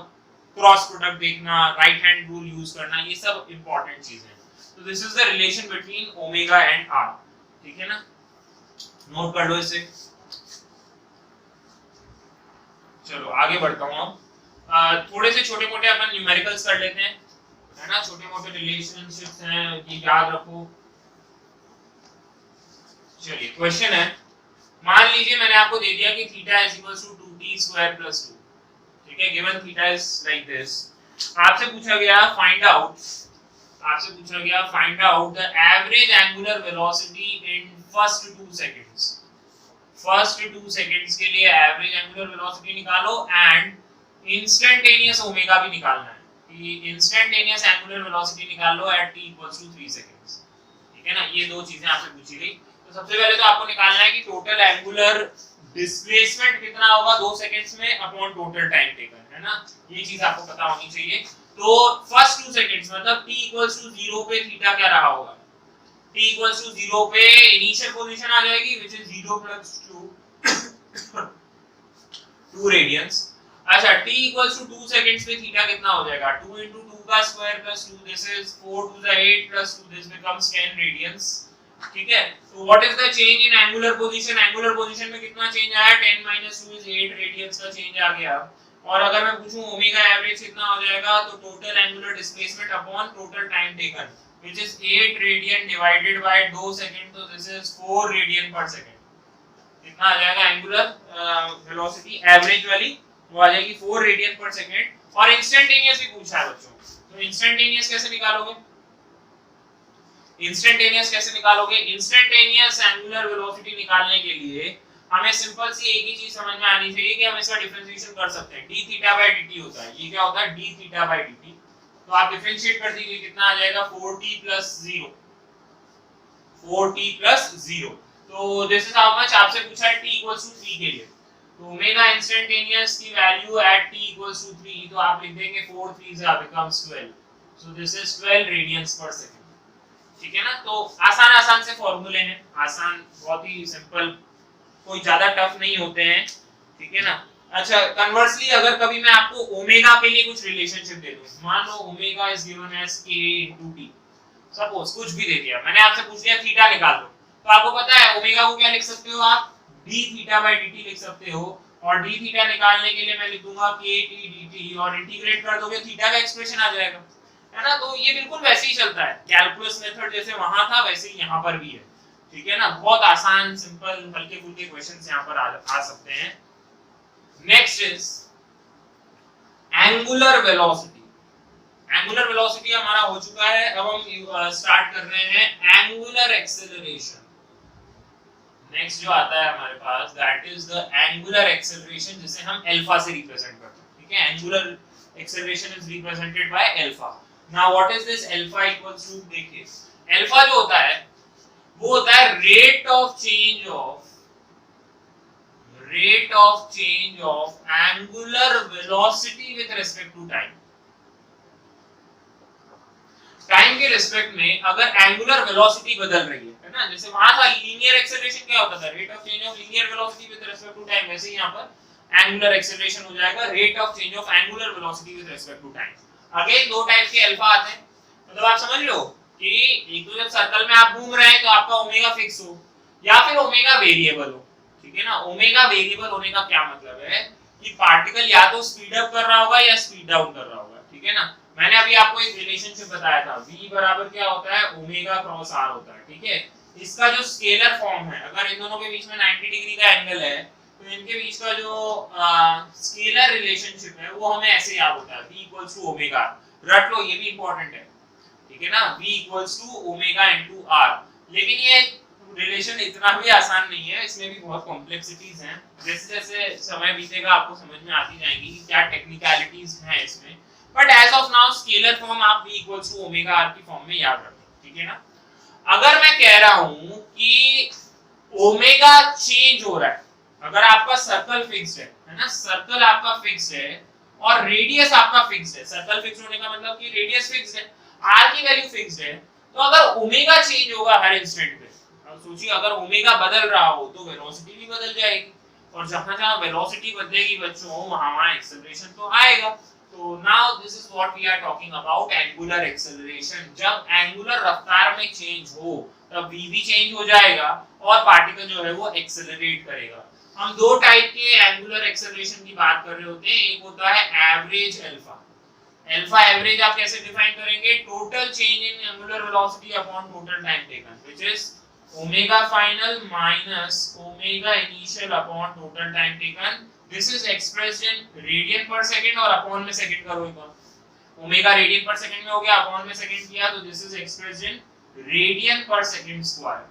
क्रॉस प्रोडक्ट देखना, राइट हैंड रूल यूज करना, ये सब इंपॉर्टेंट चीजें हैं। तो this is the relation between omega and r, ठीक है ना, नोट कर लो इसे। चलो आगे बढ़ता हूं अब। थोड़े से छोटे मोटे अपन न्यूमेरिकल्स कर लेते हैं है ना, छोटे मोटे रिलेशनशिप्स हैं ये याद रखो। चलिए क्वेश्चन है, मान लीजिए मैंने आपको दे दिया कि theta is equal to 2t square plus 2, ठीक है, given theta is like this. आपसे पूछा गया find out the average angular velocity in first 2 seconds. First 2 seconds के लिए एवरेज एंगुलर वेलोसिटी निकालो एंड इंस्टेंटेनियस ओमेगा भी निकालना है कि इंस्टेंटेनियस एंगुलर वेलोसिटी निकाल लो at t equals to 3 seconds, ठीक है ना। ये दो चीजें आपसे पूछी गई। तो सबसे पहले तो आपको निकालना है कि टोटल एंगुलर डिस्प्लेसमेंट कितना होगा 2 सेकंड्स में अपॉन टोटल टाइम टेकन, है ना, ये चीज आपको पता होनी चाहिए। तो फर्स्ट 2 सेकंड्स मतलब t इक्वल्स टू 0 पे थीटा क्या रहा होगा, t इक्वल्स टू 0 पे इनिशियल पोजीशन आ जाएगी व्हिच इज 0 + 2 रेडियंस। अच्छा t इक्वल्स टू 2 सेकंड्स पे थीटा कितना हो जाएगा, 2 * 2 का square + 2, this is 4 * 8 + 2, this becomes 10 radians, ठीक है। तो what is the change in angular position, angular position में कितना चेंज आया, 10 - 2 इज 8 रेडियंस का चेंज आ गया। और अगर मैं पूछूं ओमेगा एवरेज कितना हो जाएगा, तो total angular displacement upon total time taken which is 8 radian divided by 2 second, तो दिस इज 4 रेडियन पर सेकंड। कितना आ जाएगा एंगुलर वेलोसिटी एवरेज वाली, वो आ जाएगी 4 रेडियन पर सेकंड। और इंस्टेंटेनियस भी पूछा है बच्चों, तो इंस्टेंटेनियस कैसे निकालोगे, इंस्टेंटेनियस एंगुलर वेलोसिटी निकालने के लिए हमें सिंपल सी एक ही चीज समझ में आनी चाहिए कि हम इसका डिफरेंशिएशन कर सकते हैं। d θ/dt होता है, ये क्या होता है d θ/dt, तो आप डिफरेंशिएट कर दीजिए, कितना आ जाएगा 4t + 0। तो दिस इज हाउ मच आपसे पूछा है t = 3 के लिए। तो ओमेगा इंस्टेंटेनियस की वैल्यू एट t = 3, तो आप लिख देंगे 4 3 becomes 12, so this is 12 radiance पर सेकंड, ठीक है ना। तो आसान से फॉर्मूले हैं, आसान, बहुत ही सिंपल, कोई ज्यादा टफ नहीं होते हैं, ठीक है ना। अच्छा कन्वर्सली अगर कभी मैं आपको ओमेगा के लिए कुछ रिलेशनशिप दे दूं, मान लो omega is given as k * t, suppose कुछ भी दे दिया, मैंने आपसे पूछ लिया थीटा निकाल दो, तो आपको पता है ओमेगा को क्या लिख सकते हो आप, d θ/dt लिख सकते हो। और d थीटा निकालने के लिए मैं लिख दूंगा kt dt, और इंटीग्रेट कर दोगे थीटा का एक्सप्रेशन आ जाएगा, है ना। तो ये बिल्कुल वैसे ही चलता है, कैलकुलस मेथड जैसे वहां था वैसे ही यहाँ पर भी है, ठीक है ना। बहुत आसान सिंपल हल्के फुल्के क्वेश्चंस यहाँ पर आ सकते हैं। Next is angular velocity. Angular velocity हमारा हो चुका है, अब हम स्टार्ट कर रहे हैं एंगुलर एक्सेलरेशन। नेक्स्ट जो आता है हमारे पास that is the angular acceleration, जिसे हम अल्फा से रिप्रेजेंट करते हैं, ठीक है। Angular acceleration is represented by alpha. Now what is this alpha equals to, देखिए अल्फा जो होता है वो होता है rate of change of angular velocity with respect to time. Time के रिस्पेक्ट में अगर एंगुलर वेलोसिटी बदल रही है ना, जैसे वहां था लीनियर एक्सेलरेशन क्या होता था, rate of change of linear velocity with respect to time, वैसे ही यहां पर एंगुलर एक्सेलरेशन हो जाएगा rate of change of angular velocity with respect to time. Again दो टाइप के अल्फा आते हैं, मतलब आप समझ लो कि एक तो जब सर्कल में आप घूम रहे हैं तो आपका ओमेगा फिक्स हो या फिर ओमेगा वेरिएबल हो, ठीक है ना। ओमेगा वेरिएबल होने का क्या मतलब है कि पार्टिकल या तो स्पीड अप कर रहा होगा या स्पीड डाउन कर रहा होगा, ठीक है ना। मैंने अभी आपको एक रिलेशनशिप बताया था, v बराबर क्या होता है ओमेगा क्रॉस r होता है, ठीक है। इसका जो स्केलर फॉर्म है, अगर इन दोनों के बीच में 90 डिग्री का एंगल है तो इनके बीच का जो स्केलर रिलेशनशिप है वो हमें ऐसे याद होता है, v = ओमेगा, रट लो, ये भी इंपॉर्टेंट है, ठीक है ना, v = ओमेगा * r। लेकिन ये रिलेशन इतना भी आसान नहीं है, इसमें भी बहुत कॉम्प्लेक्सिटीज हैं। जैसे जैसे समय बीतेगा आपको समझ में आती जाएंगी कि क्या टेक्निकलिटीज हैं इसमें, but as of now scalar form आप v = ओमेगा r की फॉर्म में याद रखें, ठीक है ना। अगर मैं कह रहा हूं कि ओमेगा चेंज हो रहा है, अगर आपका सर्कल फिक्स्ड है ना, सर्कल आपका फिक्स्ड है और रेडियस आपका फिक्स्ड है, सर्कल फिक्स होने का मतलब कि रेडियस फिक्स्ड है, r की वैल्यू फिक्स्ड है, तो अगर ओमेगा चेंज होगा हर इंस्टेंट पे, अब सोचिए अगर ओमेगा बदल रहा हो तो वेलोसिटी भी बदल जाएगी, और जहां-जहां वेलोसिटी बदलेगी बच्चों वहां एक्सेलरेशन तो आएगा। तो now this is what we are talking about angular acceleration. जब एंगुलर रफ्तार में चेंज हो तब v भी चेंज हो जाएगा और पार्टिकल जो है वो एक्सेलरेट करेगा। हम दो टाइप के एंगुलर एक्सेलरेशन की बात कर रहे होते हैं, एक होता है एवरेज अल्फा। अल्फा एवरेज आप कैसे डिफाइन करेंगे, total change in angular velocity upon total time taken which is omega final minus omega initial upon total time taken. This is expressed in radian पर सेकंड और upon में second करो एक बार, omega radian पर second में हो गया, upon में सेकंड किया तो this is expressed in radian पर सेकंड स्क्वायर,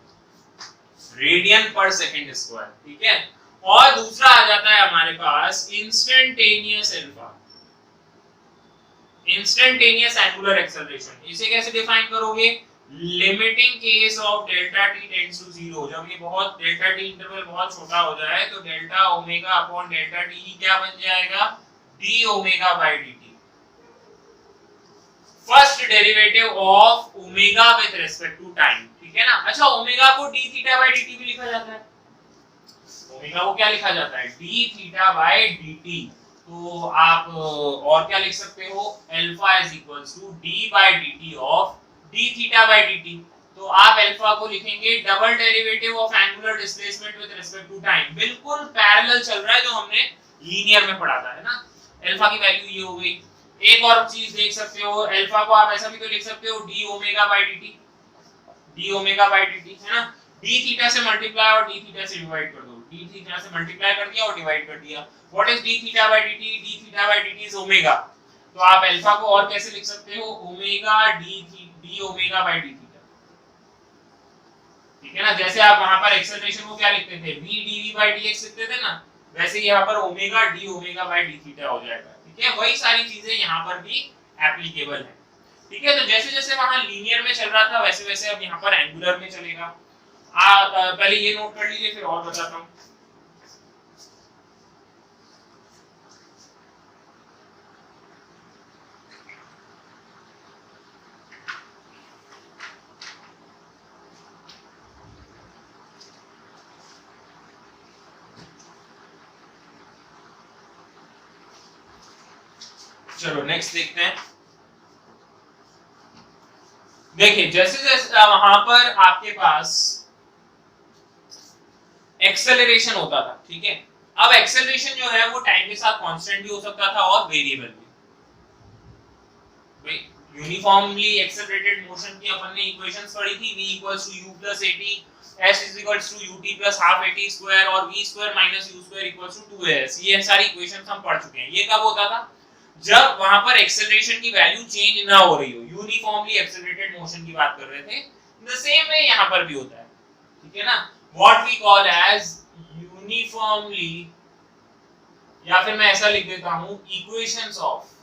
रेडियन पर सेकंड स्क्वायर, ठीक है। और दूसरा आ जाता है हमारे पास instantaneous alpha, instantaneous angular acceleration. इसे कैसे डिफाइन करोगे, limiting case of delta T tends to 0, जब ये बहुत डेल्टा टी इंटरवल बहुत छोटा हो जाए तो delta omega upon delta T क्या बन जाएगा, D omega by dt, first derivative of omega with respect to time, ठीक है ना। अच्छा ओमेगा को d थीटा बाय dt भी लिखा जाता है, ओमेगा को क्या लिखा जाता है, d थीटा बाय dt। तो आप और क्या लिख सकते हो, alpha is equals to d बाय dt ऑफ d थीटा बाय dt। तो आप अल्फा को लिखेंगे double derivative of angular displacement with respect to time, बिल्कुल पैरेलल चल रहा है जो हमने लीनियर में पढ़ा था, है ना। अल्फा की वैल्यू ये हो गई। एक और चीज देख सकते हो, अल्फा को आप ऐसा भी तो लिख सकते हो d omega by dt, d omega by dt, है ना। d थीटा से मल्टीप्लाई और d थीटा से डिवाइड कर दो, d थीटा से मल्टीप्लाई कर दिया और डिवाइड कर दिया। व्हाट इज d थीटा बाय dt, d थीटा बाय dt इज ओमेगा। तो आप अल्फा को और कैसे लिख सकते हो, omega d omega bye d theta, ठीक है ना। जैसे आप वहां पर एक्सेलरेशन को क्या लिखते थे, v dv बाय dx लिखते थे ना, वैसे यहां पर omega d omega bye d theta हो जाएगा, ठीक है। वही सारी चीजें यहां पर भी एप्लीकेबल है, ठीक है। तो जैसे जैसे वहां लीनियर में चल रहा था वैसे वैसे अब यहां पर एंगुलर में चलेगा। आप पहले ये नोट कर लीजिए फिर और बताता हूं। चलो नेक्स्ट देखते हैं। देखिए जैसे जैसे वहां पर आपके पास एक्सेलरेशन होता था, ठीक है। अब एक्सेलरेशन जो है वो टाइम के साथ कांस्टेंट भी हो सकता था और वेरिएबल भी। भाई यूनिफॉर्मली एक्सेलरेटेड मोशन की अपन ने इक्वेशंस पढ़ी थी, v equals to u plus at, s is equals to ut plus half at square और v square minus u square equals to 2as। ये सारी इक्वेशंस हम पढ़ चुके हैं। ये कब होता था, जब वहां पर एक्सेलरेशन की वैल्यू चेंज ना हो रही हो, यूनिफॉर्मली एक्सेलरेटेड मोशन की बात कर रहे थे। द सेम वे यहां पर भी होता है, ठीक है ना। What we call as uniformly, या फिर मैं ऐसा लिख देता हूं, इक्वेशंस ऑफ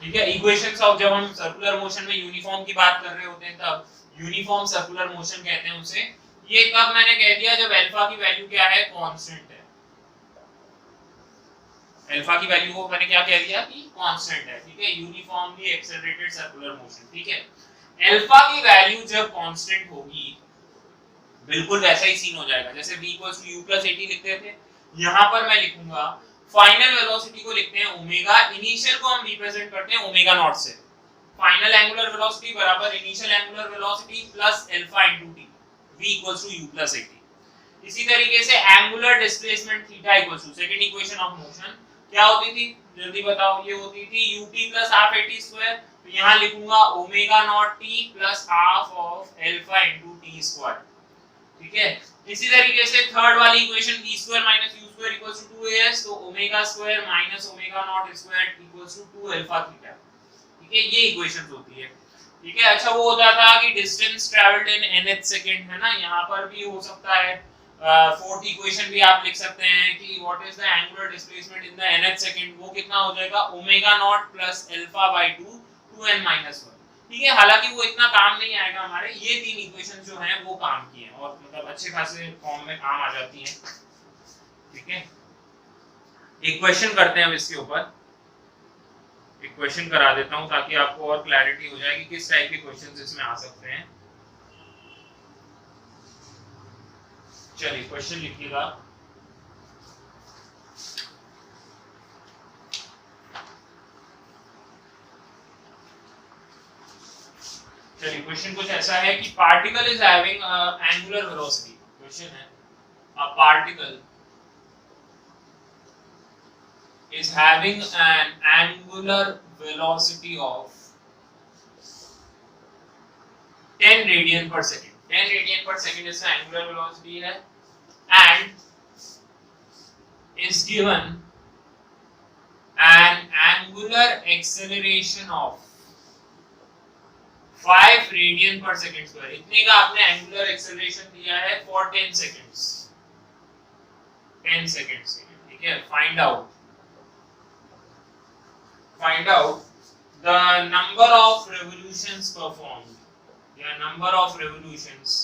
ठीक है। इक्वेशंस ऑफ, जब हम सर्कुलर मोशन में यूनिफॉर्म की बात कर रहे होते हैं तब यूनिफॉर्म सर्कुलर मोशन कहते हैं उसे। ये कब मैंने कह दिया, जब अल्फा की वैल्यू क्या है, कांस्टेंट है। अल्फा की वैल्यू को मैंने क्या कह दिया कि कांस्टेंट है, ठीक है। यूनिफॉर्मली एक्सेलरेटेड सर्कुलर मोशन, ठीक है। अल्फा की वैल्यू जब कांस्टेंट होगी बिल्कुल वैसा ही सीन हो जाएगा जैसे v = u + at लिखते थे। यहां पर मैं लिखूंगा फाइनल वेलोसिटी को लिखते हैं ओमेगा, इनिशियल को हम रिप्रेजेंट करते हैं ओमेगा नॉट से। फाइनल एंगुलर वेलोसिटी बराबर initial angular velocity plus alpha * t, v = u + at। इसी तरीके से angular displacement theta = second equation of motion क्या होती थी, जल्दी बताओ। ये होती थी ut + half at²। तो यहां लिखूंगा omega naught t + half of alpha * t², ठीक है। इसी तरीके से थर्ड वाली इक्वेशन v² - u² = 2as, तो ओमेगा² - omega naught square = 2 alpha theta, ठीक है। ये इक्वेशंस होती है, ठीक है। अच्छा वो होता था कि distance travelled in nth second, है ना। यहां पर भी हो सकता है फोर्थ इक्वेशन भी आप लिख सकते हैं कि what is the angular displacement in the nth second, वो कितना हो जाएगा ओमेगा नॉट + अल्फा/2 2n - 1। ठीक है। हालांकि वो इतना काम नहीं आएगा हमारे, ये 3 इक्वेशन जो हैं वो काम की हैं और मतलब अच्छे खासे फॉर्म में काम आ जाती हैं, ठीक है। एक क्वेश्चन करते हैं अब इसके ऊपर, एक क्वेश्चन करा देता हूं ताकि आपको और क्लैरिटी हो जाए कि किस टाइप के क्वेश्चंस इसमें आ सकते हैं। चलिए क्वेश्चन लिखिएगा। चलिए क्वेश्चन कुछ ऐसा है कि particle is having angular velocity. Question है a particle is having an angular velocity of 10 radian per second. 10 radian per second इसका angular velocity है and is given an angular acceleration of 5 radian per second square. इतने का आपने angular acceleration दिया है for 10 seconds. 10 seconds, ठीक है। Find out the number of revolutions performed, या number of revolutions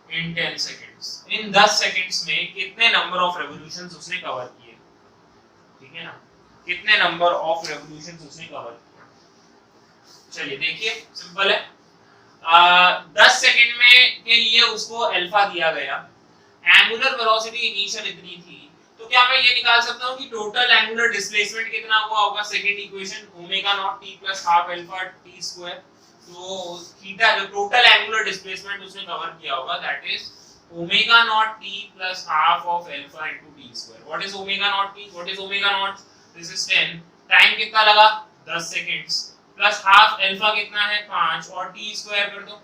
in 10 seconds. In 10 seconds में कितने number of revolutions उसने कवर किए, ठीक है ना, कितने number of revolutions उसने कवर किए। चलिए देखिए सिंपल है, 10 सेकंड में के लिए उसको अल्फा दिया गया, एंगुलर वेलोसिटी इनिशियल इतनी थी, तो क्या मैं ये निकाल सकता हूँ कि टोटल एंगुलर डिस्प्लेसमेंट कितना हुआ होगा। Second equation omega naught T plus half alpha T square, तो थीटा जो टोटल एंगुलर डिस्प्लेसमेंट उसने कवर किया होगा that is omega naught T plus half of alpha into T square. What is omega naught T, what is omega naught, this is 10, time कितना लगा 10 seconds, plus half alpha कितना है 5 और T square कर दो,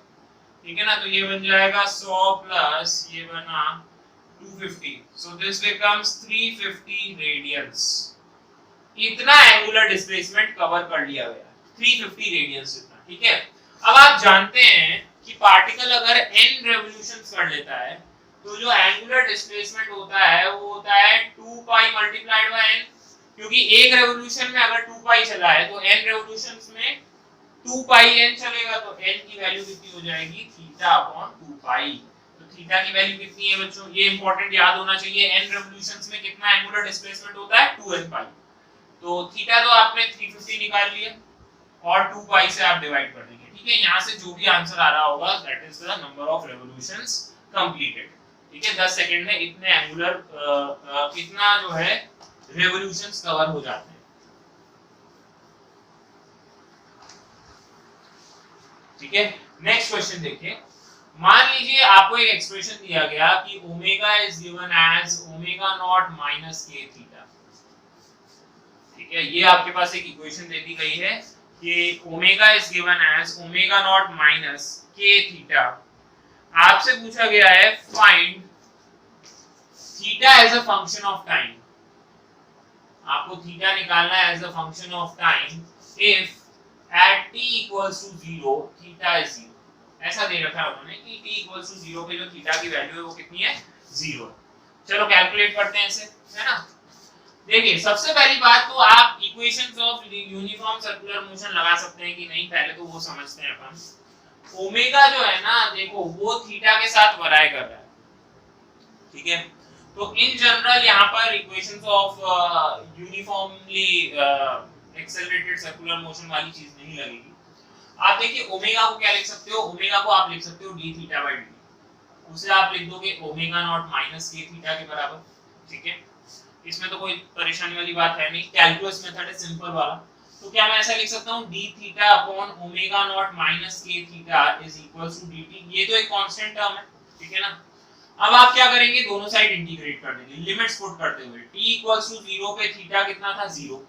ठीक है ना, तो ये बन जाएगा 100 प्लस ये बना 250, so this becomes 350 radians। इतना एंगुलर डिस्प्लेसमेंट कवर कर लिया गया, 350 रेडियंस इतना, ठीक है। अब आप जानते हैं कि पार्टिकल अगर n रेवोल्यूशंस कर लेता है तो जो एंगुलर डिस्प्लेसमेंट होता है वो होता है 2 पाई मल्टीप्लाइड बाय n, क्योंकि एक रेवोल्यूशन में अगर 2 पाई चला है तो n रेवोल्यूशंस में 2 पाई n चलेगा, तो n की वैल्यू कितनी हो जाएगी थीटा अपॉन 2 पाई। थीटा की वैल्यू कितनी है बच्चों, ये इंपॉर्टेंट याद होना चाहिए, n रेवोल्यूशंस में कितना एंगुलर डिस्प्लेसमेंट होता है 2n पाई, तो थीटा तो आपने 350 निकाल लिया और 2 पाई से आप डिवाइड कर देंगे, ठीक है। यहां से जो भी आंसर आ रहा होगा that is the number of revolutions completed, ठीक है। 10 सेकंड में इतने एंगुलर कितना जो है रेवोल्यूशंस कवर हो जाते हैं, ठीक है। नेक्स्ट क्वेश्चन देखिए, मान लीजिए आपको एक एक्सप्रेशन दिया गया कि omega is given as omega not minus K theta, ठीक है। ये आपके पास एक इक्वेशन दे दी गई है कि omega is given as omega not minus K theta. आपसे पूछा गया है find theta as a function of time, आपको थीटा निकालना है as a function of time if at t equals to 0 theta is 0। ऐसा दे रखा है उन्होंने कि t equals to 0 पे जो थीटा की वैल्यू है वो कितनी है 0। चलो कैलकुलेट करते हैं इसे, है ना। देखिए सबसे पहली बात तो आप equations of uniform circular motion लगा सकते हैं कि नहीं, पहले तो वो समझते हैं अपन। ओमेगा जो है ना देखो वो थीटा के साथ वराय कर रहा है, ठीक है। तो इन जनरल यहाँ पर equations of uniformly accelerated circular motion वाली चीज नहीं लगेगी। आप देखिए ओमेगा को क्या लिख सकते हो, ओमेगा को आप लिख सकते हो d थीटा बाय dt, उसे आप लिख दोगे omega not minus k theta के बराबर, ठीक है। इसमें तो कोई परेशानी वाली बात है नहीं, कैलकुलस मेथड है सिंपल वाला। तो क्या मैं ऐसा लिख सकता हूं d theta upon omega not minus k theta is equals to dt, ये तो एक कांस्टेंट टर्म है, ठीक है ना। अब आप क्या करेंगे, दोनों साइड इंटीग्रेट कर देंगे लिमिट्स पुट करते हुए। t इक्वल्स टू 0 पे थीटा कितना था 0,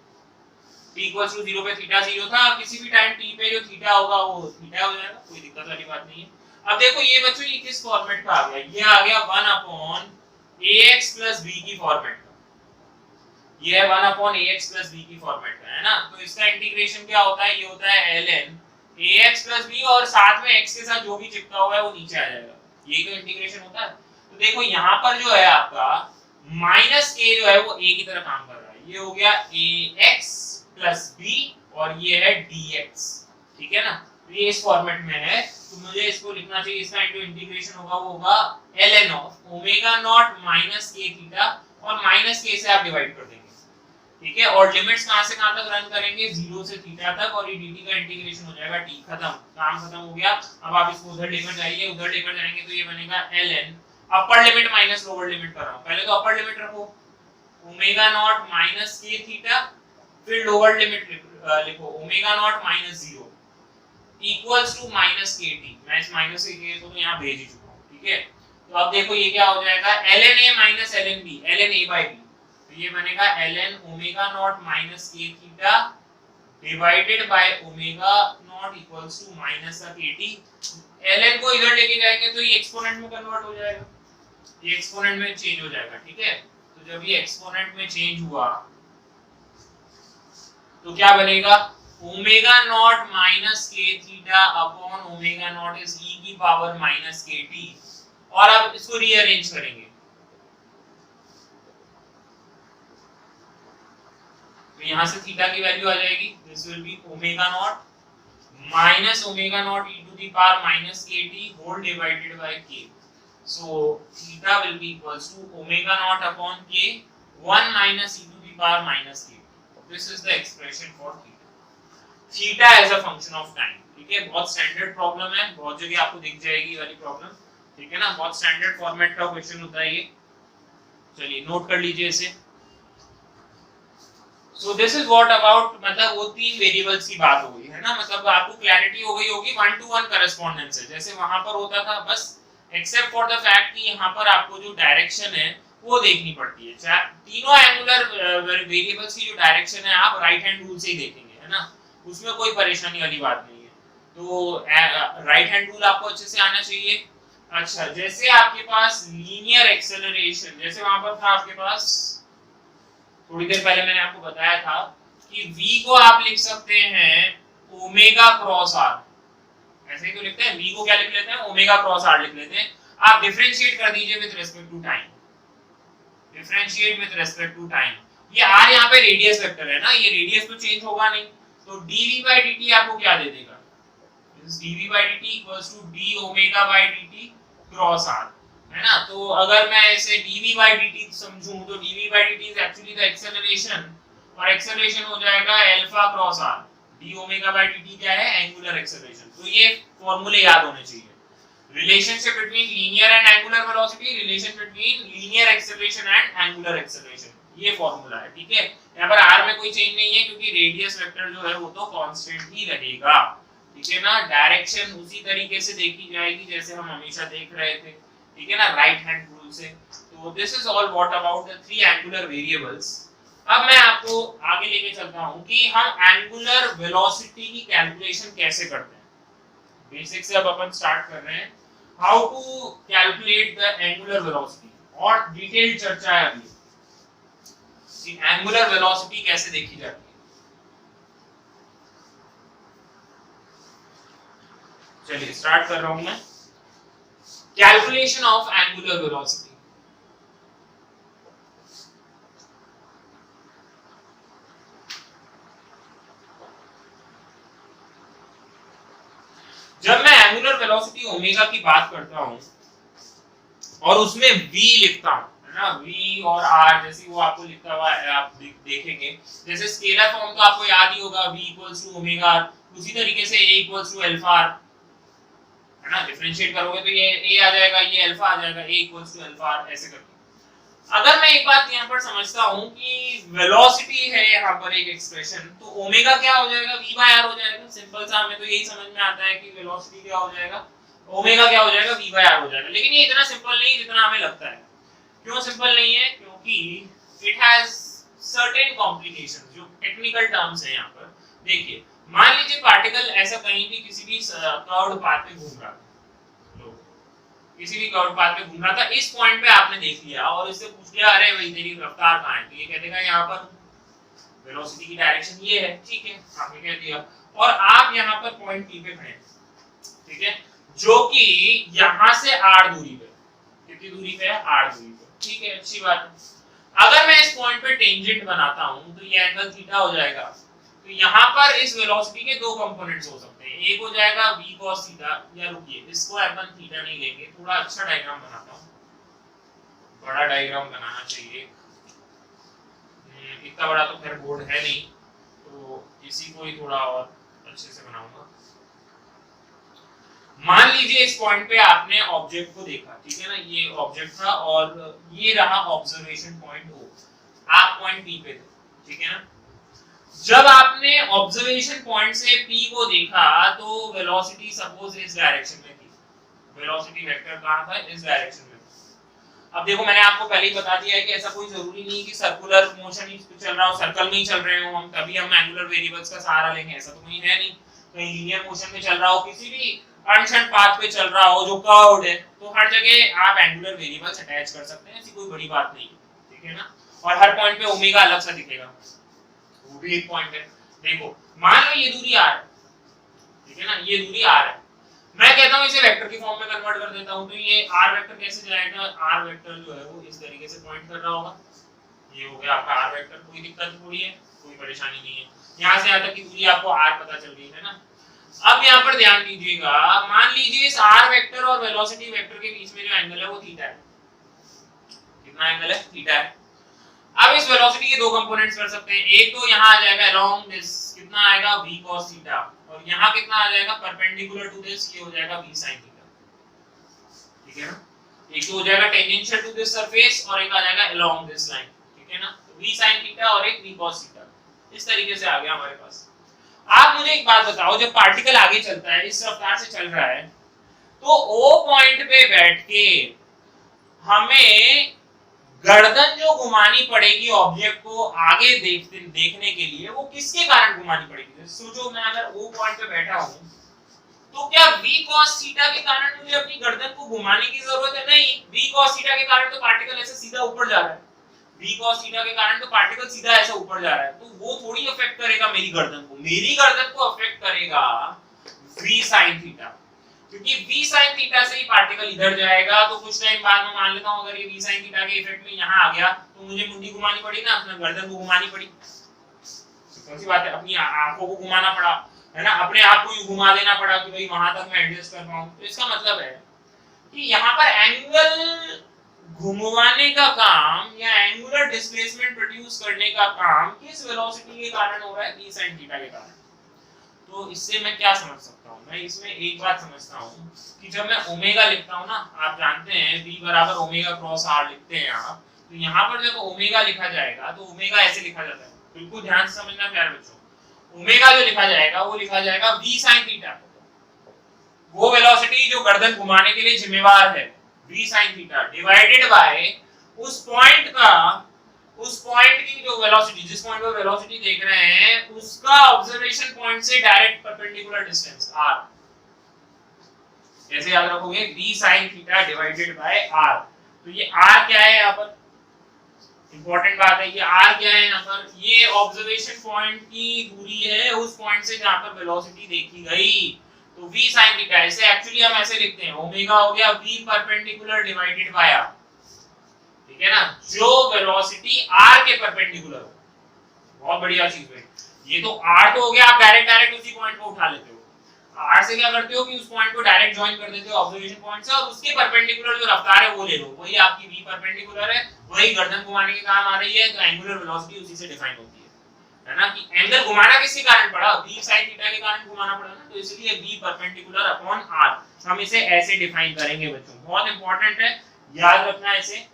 t इक्वल्स टू 0 पे थीटा 0 था, किसी भी टाइम t पे जो थीटा होगा वो थीटा हो जाएगा, कोई दिक्कत वाली बात नहीं है। अब देखो ये बच्चों ये किस फॉर्मेट का आ गया, ये आ गया 1 अपॉन ax प्लस b की फॉर्मेट का, ये है 1 अपॉन ax प्लस b की फॉर्मेट का, है ना। तो इसका इंटीग्रेशन क्या होता है, ये होता है ln ax प्लस b और साथ में x के साथ जो भी चिपका हुआ है वो नीचे आ जाएगा, यही तो इंटीग्रेशन होता है। तो देखो यहाँ पर जो है आपका माइनस k जो है वो a की तरह काम कर रहा है, ये हो गया ax प्लस b और ये है dx, ठीक है ना। तो ये इस फॉर्मेट में है, तो मुझे इसको लिखना चाहिए, इसका इनटू इंटीग्रेशन होगा वो होगा ln of omega not minus k theta, और माइनस k से आप डिवाइड कर देंगे, ठीक है। और लिमिट्स कहां से कहां तक रन करेंगे, 0 से थीटा तक, और ये dt का इंटीग्रेशन हो जाएगा t, खत्म, काम खत्म हो गया। अब आप इसको उधर लेकर जाइए, उधर लेकर जाएंगे तो ये बनेगा ln upper limit minus lower limit कर रहा हूं, पहले तो अपर लिमिट रखो omega not minus k theta, फिर लोअर लिमिट लिखो omega not minus 0 equals to minus kt। मैं इस माइनस के को तो यहां भेज ही चुका हूं, ठीक है। तो अब देखो ये क्या हो जाएगा, ln a minus ln b, ln a by b, तो ये बनेगा ln omega not minus k theta divided by omega not equals to minus का kt। ln को इधर लेके जाएंगे तो ये एक्सपोनेंट में कन्वर्ट हो जाएगा, ये एक्सपोनेंट में चेंज हो जाएगा, ठीक है। तो जब ये एक्सपोनेंट में चेंज हुआ तो क्या बनेगा, omega not minus k theta upon omega not is e की पावर माइनस kt, और अब इसको रीअरेंज करेंगे तो यहां से थीटा की वैल्यू आ जाएगी, this will be omega not minus omega not e to the power minus kt whole divided by k, so theta will be equals to omega naught upon k 1 minus e to the power minus k. This is the expression for theta. Theta as a function of time, ठीक है। बहुत standard problem है, बहुत जगह आपको दिख जाएगी वाली प्रॉब्लम, ठीक है ना। बहुत स्टैंडर्ड फॉर्मेट का क्वेश्चन होता है ये, चलिए नोट कर लीजिए इसे। So this is what about, मतलब वो तीन वेरिएबल्स की बात हो गई है ना, मतलब आपको क्लैरिटी हो गई होगी 1 to 1 करस्पॉन्डेंस है जैसे वहां पर होता था, बस एक्सेप्ट फॉर द फैक्ट कि यहाँ पर आपको जो डायरेक्शन है वो देखनी पड़ती है। तीनों एंगुलर वेरिएबल्स की जो डायरेक्शन है आप राइट हैंड रूल से ही देखेंगे, है ना, उसमें कोई परेशानी वाली बात नहीं है। तो राइट हैंड रूल आपको अच्छे से आना चाहिए। अच्छा, जैसे आपके पास लीनियर एक्सेलरेशन, जैसे वहां पर था आपके पास थोड़ी देर पहले मैंने आपको बताया था कि v को आप लिख सकते हैं ओमेगा क्रॉस r, ऐसे ही तो लिखते हैं, v को क्या लिख लेते हैं, ओमेगा क्रॉस r लिख लेते हैं। आप डिफरेंशिएट कर दीजिए with respect to time, differentiate with respect to time. ये r यहाँ पे रेडियस वेक्टर है ना, ये रेडियस तो चेंज होगा नहीं, तो dv/dt आपको क्या दे देगा, dv/dt equals to d omega by dt cross r, है ना। तो अगर मैं इसे dv/dt समझूं तो dv/dt is actually the acceleration, और एक्सेलरेशन हो जाएगा alpha cross r, d omega by dt क्या है, एंगुलर एक्सेलरेशन। तो ये फार्मूले याद होने चाहिए, relationship between linear and angular velocity, relation between linear acceleration and angular acceleration, ये फार्मूला है, ठीक है। यहाँ पर r में कोई चेंज नहीं है क्योंकि रेडियस वेक्टर जो है वो तो कांस्टेंट ही रहेगा, ठीक है ना। डायरेक्शन उसी तरीके से देखी जाएगी जैसे हम हमेशा देख रहे थे, ठीक है ना, राइट हैंड रूल से। तो this is all what about the three angular variables. अब मैं आपको आगे लेके चलता हूं कि हम एंगुलर वेलोसिटी की कैलकुलेशन कैसे करते हैं। बेसिक से अब अपन स्टार्ट कर रहे हैं, how to calculate the angular velocity, और डिटेल्ड चर्चा है अभी कि एंगुलर वेलोसिटी कैसे देखी जाती है। चलिए स्टार्ट कर रहा हूं मैं। Calculation of angular velocity. जब मैं एंगुलर वेलोसिटी ओमेगा की बात करता हूं और उसमें v लिखता हूं, है ना, v और r जैसी वो आपको लिखा हुआ है, आप देखेंगे जैसे स्केलर फॉर्म तो आपको याद ही होगा, v equals to omega r, उसी तरीके से a equals to alpha r, है ना। डिफरेंशिएट करोगे तो ये a आ जाएगा, ये अल्फा आ जाएगा, a equals to alpha r, ऐसे करके। अगर मैं एक बात यहाँ पर समझता हूँ कि वेलोसिटी है यहाँ पर एक एक्सप्रेशन, तो ओमेगा क्या हो जाएगा, v बाय r हो जाएगा। सिंपल सा हमें तो यही समझ में आता है कि वेलोसिटी क्या हो जाएगा, ओमेगा क्या हो जाएगा, v बाय r हो जाएगा। लेकिन ये इतना सिंपल नहीं जितना हमें लगता है। क्यों सिंपल नहीं है, क्योंकि इट हैज सर्टेन कॉम्प्लिकेशंस, जो टेक्निकल टर्म्स है यहाँ पर। देखिए, मान लीजिए पार्टिकल ऐसा कहीं भी किसी भी कर्व्ड पाथ पे घूम रहा था, किसी भी कर्व्ड पाथ पे घूम रहा था, इस पॉइंट पे आपने देख लिया और इससे पूछ लिया, अरे भाई तेरी रफ्तार कहाँ है, तो ये कह देगा यहाँ पर वेलोसिटी की डायरेक्शन ये है, ठीक है, आपने कह दिया। और आप यहाँ पर पॉइंट P पे खड़े हैं, ठीक है, जो कि यहाँ से r दूरी पे, कितनी दूरी पे है, r दूरी पे, ठीक है, अच्छी बात है। अगर मैं इस पॉइंट पे टेंजेंट बनाता हूँ तो ये एंगल थीटा हो जाएगा, तो यहाँ पर इस वेलोसिटी के दो कंपोनेंट्स हो सकते हैं, एक हो जाएगा v cos थीटा, या रुकिए इसको अपन थीटा नहीं लेंगे, थोड़ा अच्छा डायग्राम बनाता हूँ, बड़ा डायग्राम बनाना चाहिए, इतना बड़ा तो खैर बोर्ड है नहीं, तो इसी को ही थोड़ा और अच्छे से बनाऊंगा। मान लीजिए इस पॉइंट पे आपने ऑब्जेक्ट को देखा, ठीक है ना, ये ऑब्जेक्ट था और ये रहा ऑब्जर्वेशन पॉइंट O, आप पॉइंट P पे थे, ठीक है ना। जब आपने ऑब्जर्वेशन पॉइंट से P को देखा तो वेलोसिटी सपोज इस डायरेक्शन में थी, वेलोसिटी वेक्टर कहां था, इस डायरेक्शन में। अब देखो मैंने आपको पहले ही बता दिया है कि ऐसा कोई जरूरी नहीं कि सर्कुलर मोशन ही चल रहा हो, सर्कल में ही चल रहे हो हम, तभी हम एंगुलर वेरिएबल्स का सहारा लेंगे, ऐसा तो कहीं है नहीं। कहीं लीनियर मोशन में चल रहा हो, किसी भी अनशंट पाथ पे चल रहा हो जो कर्व्ड है, तो हर जगह आप एंगुलर वेरिएबल्स अटैच कर सकते हैं, ऐसी कोई बड़ी बात नहीं है, ठीक है ना। और हर पॉइंट पे ओमेगा अलग सा दिखेगा, वो भी एक पॉइंट है। देखो मान लो ये दूरी r है, ठीक है ना, ये दूरी r है, मैं कहता हूं इसे वेक्टर की फॉर्म में कन्वर्ट कर देता हूं, तो ये r वेक्टर कैसे जाएगा, r वेक्टर जो है वो इस तरीके से पॉइंट कर रहा होगा, ये हो गया आपका r वेक्टर, कोई दिक्कत थोड़ी है, कोई परेशानी नहीं है, यहां से यहां तक की दूरी आपको r पता चल गई है ना। अब यहां पर ध्यान दीजिएगा, मान लीजिए इस r वेक्टर और वेलोसिटी वेक्टर के बीच में जो एंगल है वो थीटा है, कितना एंगल है, थीटा है। अब इस वेलोसिटी के दो कंपोनेंट्स कर सकते हैं, एक तो यहां आ जाएगा अलोंग दिस, कितना आएगा v cos थीटा, और यहां कितना आ जाएगा परपेंडिकुलर टू दिस, ये हो जाएगा v sin थीटा, ठीक है ना। एक तो हो जाएगा टेंजेंशियल टू दिस सरफेस और एक आ जाएगा अलोंग दिस लाइन, ठीक है ना, तो v sin थीटा और एक v cos थीटा, इस तरीके से आ गया हमारे पास। आप मुझे एक बात बताओ, जब पार्टिकल आगे चलता है, इस रफ्तार से चल रहा है, तो O पॉइंट पे बैठ के हमें गर्दन जो घुमानी पड़ेगी ऑब्जेक्ट को आगे देखने के लिए, वो किसके कारण घुमानी पड़ेगी। सोचो मैं अगर O पॉइंट पे बैठा हूं, तो क्या v cos थीटा के कारण मुझे अपनी गर्दन को घुमाने की जरूरत है, नहीं, v cos थीटा के कारण तो पार्टिकल ऐसे सीधा ऊपर जा रहा है, v cos थीटा के कारण तो पार्टिकल सीधा ऐसे ऊपर जा रहा है, तो वो थोड़ी अफेक्ट करेगा मेरी गर्दन को, मेरी गर्दन को अफेक्ट करेगा v sin थीटा, क्योंकि v sin थीटा से ही पार्टिकल इधर जाएगा, तो कुछ टाइम बाद में मान लेता हूं अगर ये v sin थीटा के इफेक्ट में यहां आ गया, तो मुझे मुंडी घुमानी पड़ी ना, अपना गर्दन को घुमानी पड़ी, कौन सी बात है, अपनी आंखों को घुमाना पड़ा, है ना, अपने आप को ही घुमा देना पड़ा कि भाई वहां तक मैं एडजस्ट कर पाऊं। तो इसका मतलब है कि यहां पर एंगल घुमाने का काम या एंगुलर डिस्प्लेसमेंट प्रोड्यूस करने का काम किस वेलोसिटी के कारण हो रहा है, v sin थीटा के कारण। तो इससे मैं क्या समझ सकता हूं, मैं इसमें एक बात समझता हूं कि जब मैं ओमेगा लिखता हूं ना, आप जानते हैं v बराबर ओमेगा क्रॉस r लिखते हैं आप, तो यहां पर जब ओमेगा लिखा जाएगा तो ओमेगा ऐसे लिखा जाता है, बिल्कुल ध्यान से समझना प्यारे बच्चों, ओमेगा जो लिखा जाएगा वो लिखा जाएगा v sin थीटा, वो वेलोसिटी जो गर्दन घुमाने के लिए जिम्मेवार है v sin theta, divided bye उस पॉइंट की जो वेलोसिटी, जिस पॉइंट पर वेलोसिटी देख रहे हैं उसका ऑब्जर्वेशन पॉइंट से डायरेक्ट परपेंडिकुलर डिस्टेंस r, कैसे याद रखोगे, v sin theta divided bye r। तो ये r क्या है, यहाँ पर इंपॉर्टेंट बात है, ये r क्या है, यहाँ पर ये ऑब्जर्वेशन पॉइंट की दूरी है उस पॉइंट से जहां पर वेलोसिटी देखी गई, तो v sin थीटा, इसे एक्चुअली हम ऐसे लिखते हैं, ओमेगा हो गया v perpendicular divided by r, ठीक है ना, जो वेलोसिटी r के परपेंडिकुलर हो, बहुत बढ़िया चीज है ये। तो r तो हो गया, आप डायरेक्ट उसी पॉइंट को उठा लेते हो, r से क्या करते हो कि उस पॉइंट को डायरेक्ट ज्वाइन कर देते हो ऑब्जर्वेशन पॉइंट से, और उसके परपेंडिकुलर जो रफ्तार है वो ले लो, वही आपकी v परपेंडिकुलर है, वही गर्दन घुमाने के काम आ रही है, तो एंगुलर वेलोसिटी उसी से डिफाइन होती है ना, कि एंगल घुमाना किसके कारण पड़ा, v sin थीटा के कारण घुमाना पड़ा ना, तो इसलिए v परपेंडिकुलर अपॉन r, हम इसे ऐसे डिफाइन करेंगे बच्चों, बहुत इंपॉर्टेंट है, याद रखना इसे,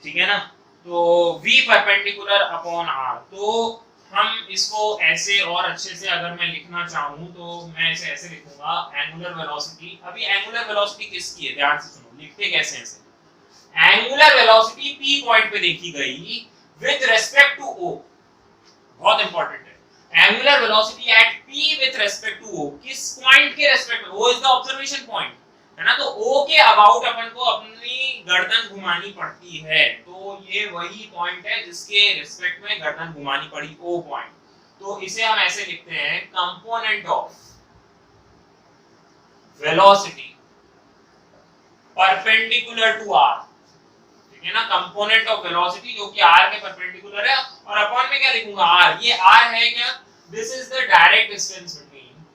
ठीक है ना। तो v परपेंडिकुलर अपॉन r, तो हम इसको ऐसे और अच्छे से अगर मैं लिखना चाहूं तो मैं इसे ऐसे लिखूंगा, एंगुलर वेलोसिटी, अभी एंगुलर वेलोसिटी किसकी है, ध्यान से सुनो, लिखते कैसे हैं इसे, एंगुलर वेलोसिटी p पॉइंट पे देखी गई विद रिस्पेक्ट टू o, बहुत इंपॉर्टेंट है, angular velocity at p with respect to o, किस पॉइंट के रिस्पेक्ट में, o is the observation point, है ना, तो o के अबाउट अपन को अपनी गर्दन घुमानी पड़ती है, तो ये वही पॉइंट है जिसके रिस्पेक्ट में गर्दन घुमानी पड़ी, o पॉइंट, तो इसे हम ऐसे लिखते हैं, component of velocity perpendicular to r, ठीक है ना, कंपोनेंट ऑफ वेलोसिटी जो कि r के परपेंडिकुलर है, और अपॉन में क्या लिखूंगा r, ये r है क्या, this is the direct distance between,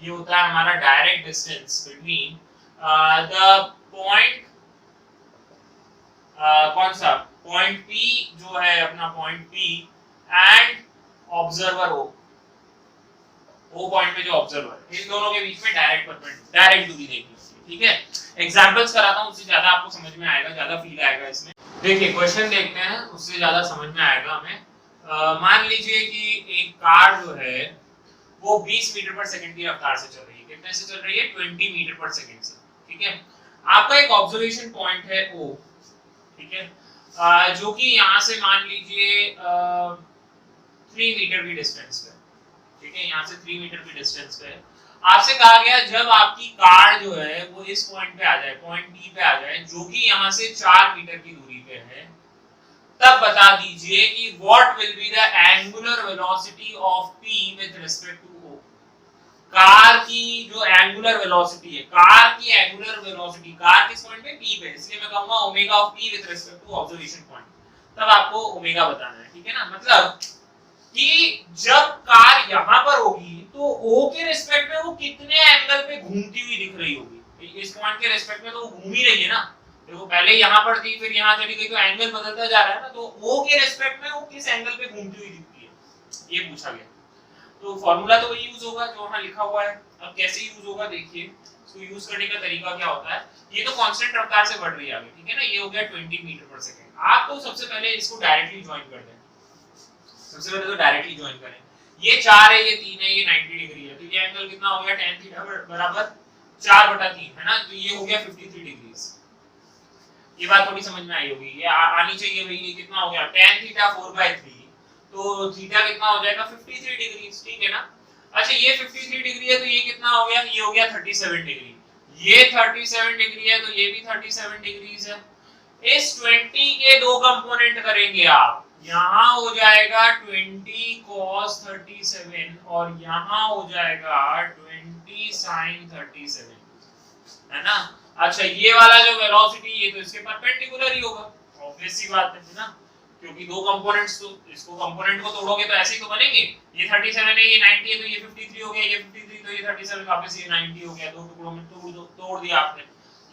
ये होता है हमारा direct distance between the point, कौन सा पॉइंट P जो है अपना point P and observer O point पे जो ऑब्जर्वर, इन दोनों के बीच में डायरेक्ट दूरी देखनी होती है, ठीक है। एग्जांपल्स कराता हूं, उससे ज्यादा आपको समझ में आएगा, ज्यादा फील आएगा इसमें। देखिए क्वेश्चन देखते हैं, उससे ज्यादा समझ में आएगा हमें। मान लीजिए कि एक कार जो है वो 20 मीटर पर सेकंड की रफ्तार से चल रही है, कितने से चल रही है, 20 मीटर पर सेकंड से, ठीक है। आपका एक ऑब्जर्वेशन पॉइंट है O, ठीक है, जो कि यहाँ से मान लीजिए 3 मीटर की डिस्टेंस पे, ठीक है, यहाँ से 3 मीटर की डिस्टेंस पे आपसे कहा गया जब आपकी कार जो है वो इस पॉइंट पे आ जाए, पॉइंट डी पे आ जाए, जो कि यहाँ से 4 मीटर की दूरी पे है, तब बता दीजिए कि what will be the angular velocity of p with respect to O। Car की जो एंगुलर वेलोसिटी है, कार की एंगुलर वेलोसिटी, कार किस पॉइंट पे, p पे, इसलिए मैं कहूंगा omega of p with respect to observation point, तब आपको ओमेगा बताना है, ठीक है ना। मतलब कि जब कार यहां पर होगी तो O के रिस्पेक्ट में वो कितने एंगल पे घूमती हुई दिख रही होगी, इस पॉइंट के रिस्पेक्ट में तो वो घूम ही रही है ना, देखो पहले यहां पर थी फिर यहां चली गई, तो एंगल बदलता जा रहा है ना, तो O के रिस्पेक्ट में वो किस एंगल पे घूमती हुई दिखती है, ये पूछा गया। तो फार्मूला तो वही यूज होगा जो वहां लिखा हुआ है। अब कैसे यूज होगा देखिए, इसको यूज करने का तरीका क्या होता है, ये तो कांस्टेंट रफ्तार से बढ़ रही है आगे, ठीक है ना, ये हो गया 20 मीटर पर सेकंड। आप तो सबसे पहले इसको डायरेक्टली ज्वाइन कर दें, सबसे पहले तो डायरेक्टली ज्वाइन करें, ये 4 है, ये 3 है, ये 90 डिग्री है, तो ये एंगल कितना हो गया, tan थीटा बराबर 4/3 है ना, तो ये हो गया 53 डिग्री। ये बात थोड़ी समझ में आई होगी, ये आनी चाहिए भाई, ये कितना हो गया, tan थीटा 4/3, तो थीटा कितना हो जाएगा 53 डिग्री, ठीक है ना। अच्छा ये 53 डिग्री है, तो ये कितना हो गया, ये हो गया 37 डिग्री, ये 37 डिग्री है, तो ये भी 37 डिग्री है। इस 20 के दो कंपोनेंट करेंगे आप, यहाँ हो जाएगा 20 cos 37 और यहाँ हो जाएगा 20 sin 37, है ना। अच्छा ये वाला जो वेलोसिटी, ये तो इसके परपेंडिकुलर ही होगा, ऑब्वियस सी बात है ना, क्योंकि दो कंपोनेंट्स, तो इसको कंपोनेंट को तोड़ोगे तो ऐसे ही तो बनेंगे, ये 37 है, ये 90 है, तो ये 53 हो गया, ये 53 तो ये 37 वापस ये 90 हो गया, दो टुकड़ों में तोड़ दिया आपने।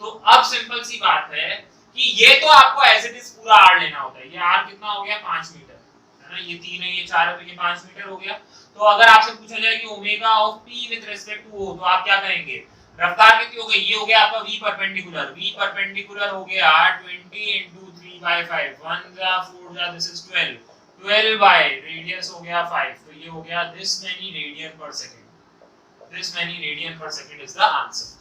तो अब सिंपल सी बात है कि ये तो आपको एज इट इज पूरा r लेना होता है, ये r कितना हो गया 5 मीटर, है ना, ये 3 है, ये 4 है, तो ये 5 मीटर हो गया। तो अगर आपसे पूछा जाए कि omega of p with respect to O, तो आप क्या कहेंगे, रफ्तार कितनी हो गई, ये हो गया आपका v परपेंडिकुलर हो गया 20 * 3/5, 1 जा 4 जा, दिस इज 12 बाय रेडियस हो गया 5, तो ये हो गया दिस मेनी रेडियन पर सेकंड, दिस मेनी रेडियन पर सेकंड इज द आंसर।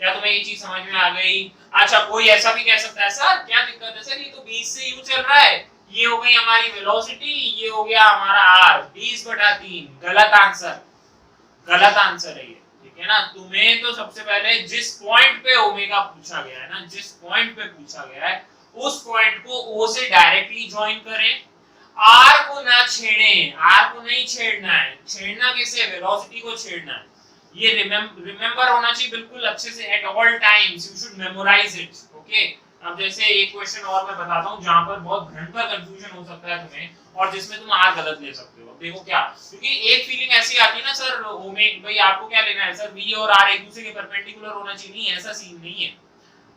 क्या तुम्हें ये चीज समझ में आ गई। अच्छा कोई ऐसा भी कह सकता है सर क्या दिक्कत है, सर ये तो 20 से u चल रहा है, ये हो गई हमारी वेलोसिटी, ये हो गया हमारा r, 20/3, गलत आंसर, गलत आंसर है ये, ठीक है ना। तुम्हें तो सबसे पहले जिस पॉइंट पे ओमेगा पूछा गया है ना, जिस पॉइंट पे पूछा गया है उस पॉइंट को O से डायरेक्टली ज्वाइन करें, r को ना छेड़ें, r को नहीं छेड़ना है, छेड़ना किसे, वेलोसिटी को छेड़ना है। ये रिमेंबर होना चाहिए बिल्कुल अच्छे से, at all times you should memorize it, okay. अब जैसे एक क्वेश्चन और मैं बताता हूं जहां पर बहुत भयंकर कंफ्यूजन हो सकता है तुम्हें और जिसमें तुम आर गलत ले सकते हो। देखो क्या, क्योंकि एक फीलिंग ऐसी आती है ना सर भाई आपको क्या लेना है सर, v और r एक दूसरे के परपेंडिकुलर होना चाहिए, नहीं ऐसा सीन नहीं है,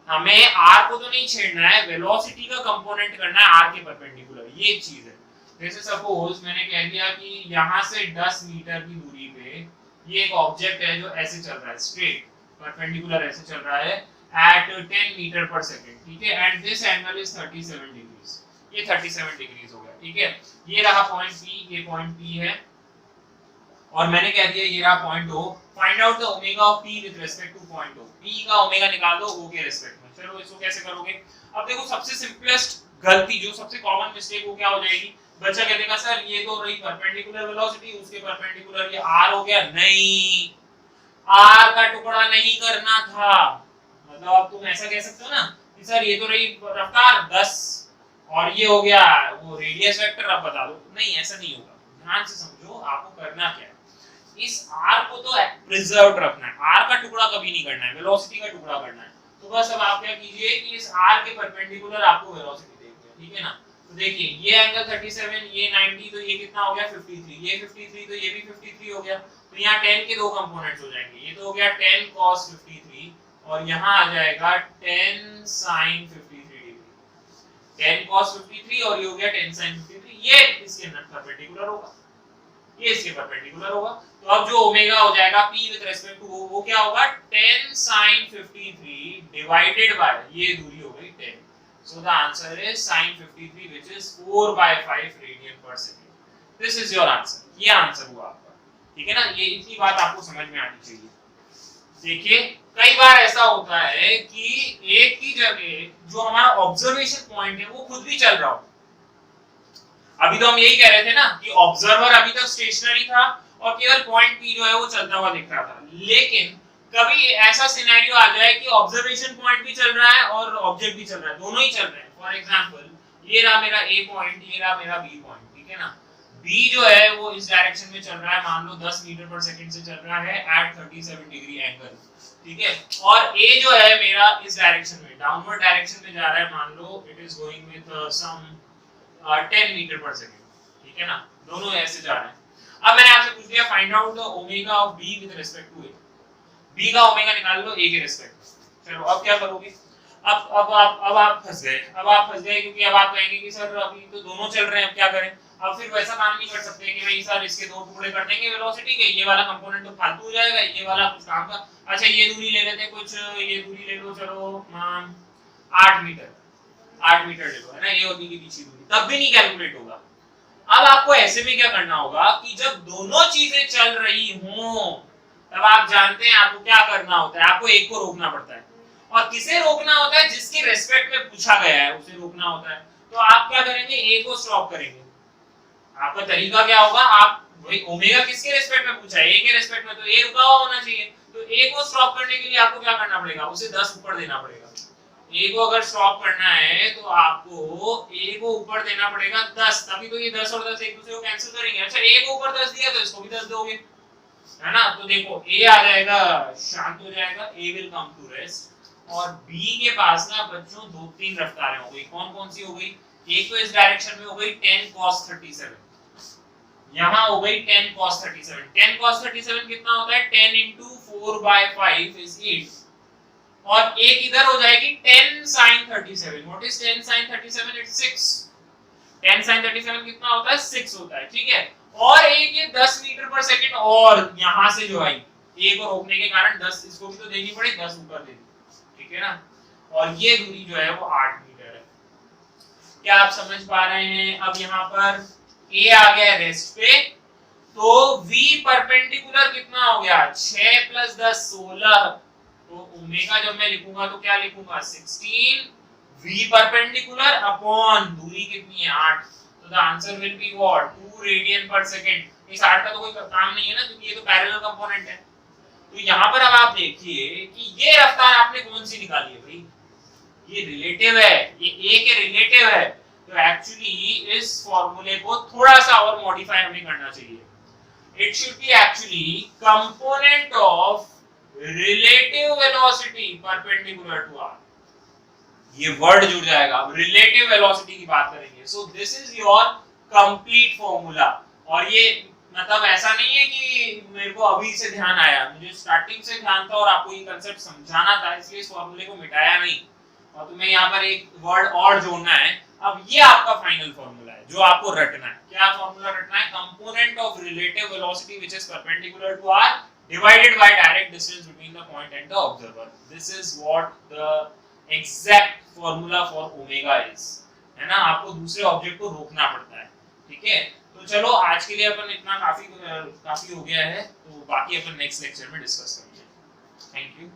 हमें r को तो नहीं छेड़ना है, वेलोसिटी का कंपोनेंट करना है r के परपेंडिकुलर, ये चीज है। जैसे सपोज मैंने कह दिया कि यहां से 10 मीटर की दूरी पे ये एक ऑब्जेक्ट है जो ऐसे चल रहा है, स्ट्रेट परपेंडिकुलर ऐसे चल रहा है at 10 मीटर पर सेकंड, ठीक है, and this angle is 37 degrees, ये 37 डिग्रीज हो गया, ठीक है। ये रहा पॉइंट P, ये पॉइंट P है और मैंने कह दिया ये रहा point O, find out the omega of P with respect two point O, P का ओमेगा निकाल दो O के रिस्पेक्ट में। चलो इसको कैसे करोगे, अब देखो सबसे सिंपलेस्ट गलती जो सबसे कॉमन मिस्टेक वो क्या हो जाएगी, बच्चा कह देगा सर ये तो रही परपेंडिकुलर वेलोसिटी, उसके परपेंडिकुलर ये r हो गया, नहीं r का टुकड़ा नहीं करना था, मतलब अब तुम ऐसा कह सकते हो ना कि सर ये तो रही रफ्तार 10 और ये हो गया वो रेडियस वेक्टर, अब बता दो, नहीं ऐसा नहीं होगा, ध्यान से समझो आपको करना क्या है, इस r को तो प्रिजर्व्ड रखना है, r का टुकड़ा कभी नहीं करना है, वेलोसिटी का टुकड़ा करना है। तो बस अब आप क्या कीजिए कि इस r के परपेंडिकुलर आपको वेलोसिटी देखनी ठीक है ना। तो देखिए ये एंगल 37, ये 90, तो ये कितना हो गया 53, ये 53 तो ये भी 53 हो गया। तो यहाँ 10 के दो कंपोनेंट्स हो जाएंगे, ये तो हो गया 10 cos 53 और यहाँ आ जाएगा 10 sin 53 डिग्री। 10 cos 53 और ये हो गया 10 sin 53, ये इसके परपेंडिकुलर होगा, ये इसके परपेंडिकुलर होगा। तो अब जो ओमेगा हो जाएगा p विद रिस्पेक्ट टू वो क्या होगा 10 sin 53 डिवाइडेड बाय ये दूरी हो गई 10। So the answer is sin 53 which is 4/5 radian per second. This is your answer. ये आंसर हुआ आपका, ठीक है ना। ये इतनी बात आपको समझ में आनी चाहिए। देखिए कई बार ऐसा होता है कि एक ही जगह जो हमारा ऑब्जर्वेशन पॉइंट है वो खुद भी चल रहा हो। अभी तो हम यही कह रहे थे ना कि ऑब्जर्वर अभी तक स्टेशनरी था और केवल पॉइंट P जो है वो चलता हुआ दिख रहा था, लेकिन कभी ऐसा सिनेरियो आ जाए कि ऑब्जर्वेशन पॉइंट भी चल रहा है और ऑब्जेक्ट भी चल रहा है, दोनों ही चल रहे हैं। फॉर एग्जांपल ये रहा मेरा A पॉइंट, ये रहा मेरा B पॉइंट, ठीक है ना। B जो है वो इस डायरेक्शन में चल रहा है, मान लो 10 मीटर पर सेकंड से चल रहा है एट 37 डिग्री एंगल, ठीक है। और A जो है मेरा इस डायरेक्शन में डाउनवर्ड डायरेक्शन में जा रहा है, मान लो it is going with some 10 meter पर सेकंड, ठीक है ना। दोनों ऐसे जा रहे हैं। अब मैंने आपसे पूछ दिया find out the omega of B with respect to A। B का ओमेगा निकाल लो A के रिस्पेक्ट में। चलो अब क्या करोगे, अब आप फंस गए, क्योंकि अब आप कहेंगे कि सर अभी तो दोनों चल रहे हैं, अब क्या करें। अब फिर वैसा काम नहीं कर सकते कि भाई सर इसके दो टुकड़े कर देंगे वेलोसिटी के, ये वाला कंपोनेंट तो फालतू हो जाएगा, ये वाला कुछ काम का। अच्छा ये दूरी ले लेते, कुछ ये दूरी ले लो, चलो 8 मीटर ले लो, है ना, ये होती है पीछे दूरी, तब भी नहीं कैलकुलेट होगा। अब आपको ऐसे में क्या करना होगा कि जब दोनों चीजें चल रही हों तब आप जानते हैं आपको क्या करना होता है, आपको एक को रोकना पड़ता है। और किसे रोकना होता है, जिसके रेस्पेक्ट में पूछा गया है उसे रोकना होता है। तो आप क्या करेंगे, ए को स्टॉप करेंगे। आपका तरीका क्या होगा, आप वही ओमेगा किसके रेस्पेक्ट में पूछा है, ए के रेस्पेक्ट में, तो ए रुका हुआ होना चाहिए। तो ए को स्टॉप करने के लिए आपको क्या करना पड़ेगा, उसे 10 ऊपर देना पड़ेगा। ए को अगर स्टॉप करना है तो आपको ए को ऊपर देना पड़ेगा 10, तभी तो ये 10 और 10 एक दूसरे को कैंसिल करेंगे। अच्छा ए को ऊपर 10 दिया तो इसको भी 10 दोगे, है ना। तो देखो ए आ जाएगा, शांत हो जाएगा, ए विल कम टू रेस्ट। और बी के पास ना बच्चों 2-3 रफ्तारें हो गई। कौन कौन सी हो गई, एक तो इस डायरेक्शन में हो गई 10 cos 37, यहां हो गई 10 cos 37। 10 cos 37 कितना होता है, 10 into 4/5 is 8। और एक इधर हो जाएगी 10 sin 37। What is 10 sin 37? It's 6। 10 sin 37 कितना होता है, 6 होता है, ठीक है। और एक ये 10 मीटर पर सेकंड, और यहां से जो आई ए को रोकने के कारण 10 इसको भी तो देनी पड़े, 10 ऊपर दे दी, ठीक है ना। और ये दूरी जो है वो 8 मीटर है। क्या आप समझ पा रहे हैं। अब यहाँ पर ए आ गया रेस्ट पे, तो v परपेंडिकुलर कितना हो गया, 6 + 10 16। तो ओमेगा जब मैं लिखूंगा तो क्या लिखूंगा, 16 v परपेंडिकुलर अपॉन दूरी कितनी है 8। तो the answer will be what, 2 radian पर सेकंड। इस 8 का तो कोई काम नहीं है ना, क्योंकि ये तो पैरेलल कंपोनेंट है। तो यहाँ पर अब आप देखिए कि ये रफ्तार आपने कौन सी निकाली है भाई, ये रिलेटिव है, ये ए के रिलेटिव है। तो एक्चुअली इस फॉर्मूले को थोड़ा सा और मॉडिफाई हमें करना चाहिए। It should be actually component of relative velocity perpendicular to R. ये वर्ड जुड़ जाएगा, अब रिलेटिव वेलोसिटी की बात करेंगे। So this is your complete formula. और ये मतलब ऐसा नहीं है कि मेरे को अभी से ध्यान आया, मुझे स्टार्टिंग से ध्यान था और आपको ये कांसेप्ट समझाना था, इसलिए इस फॉर्मूले को मिटाया नहीं। और तुम्हें यहाँ पर एक वर्ड और जोड़ना है। अब ये आपका फाइनल फॉर्मूला है जो आपको रटना है। क्या फॉर्मूला रटना है, component of relative velocity which is perpendicular to R divided by direct distance between the point and the observer. This is what the exact formula for omega is, है ना। आपको दूसरे ऑब्जेक्ट को रोकना पड़ता है, ठीक है। तो चलो आज के लिए अपन इतना काफी हो गया है, तो बाकी अपन नेक्स्ट लेक्चर में डिस्कस करेंगे। Thank you.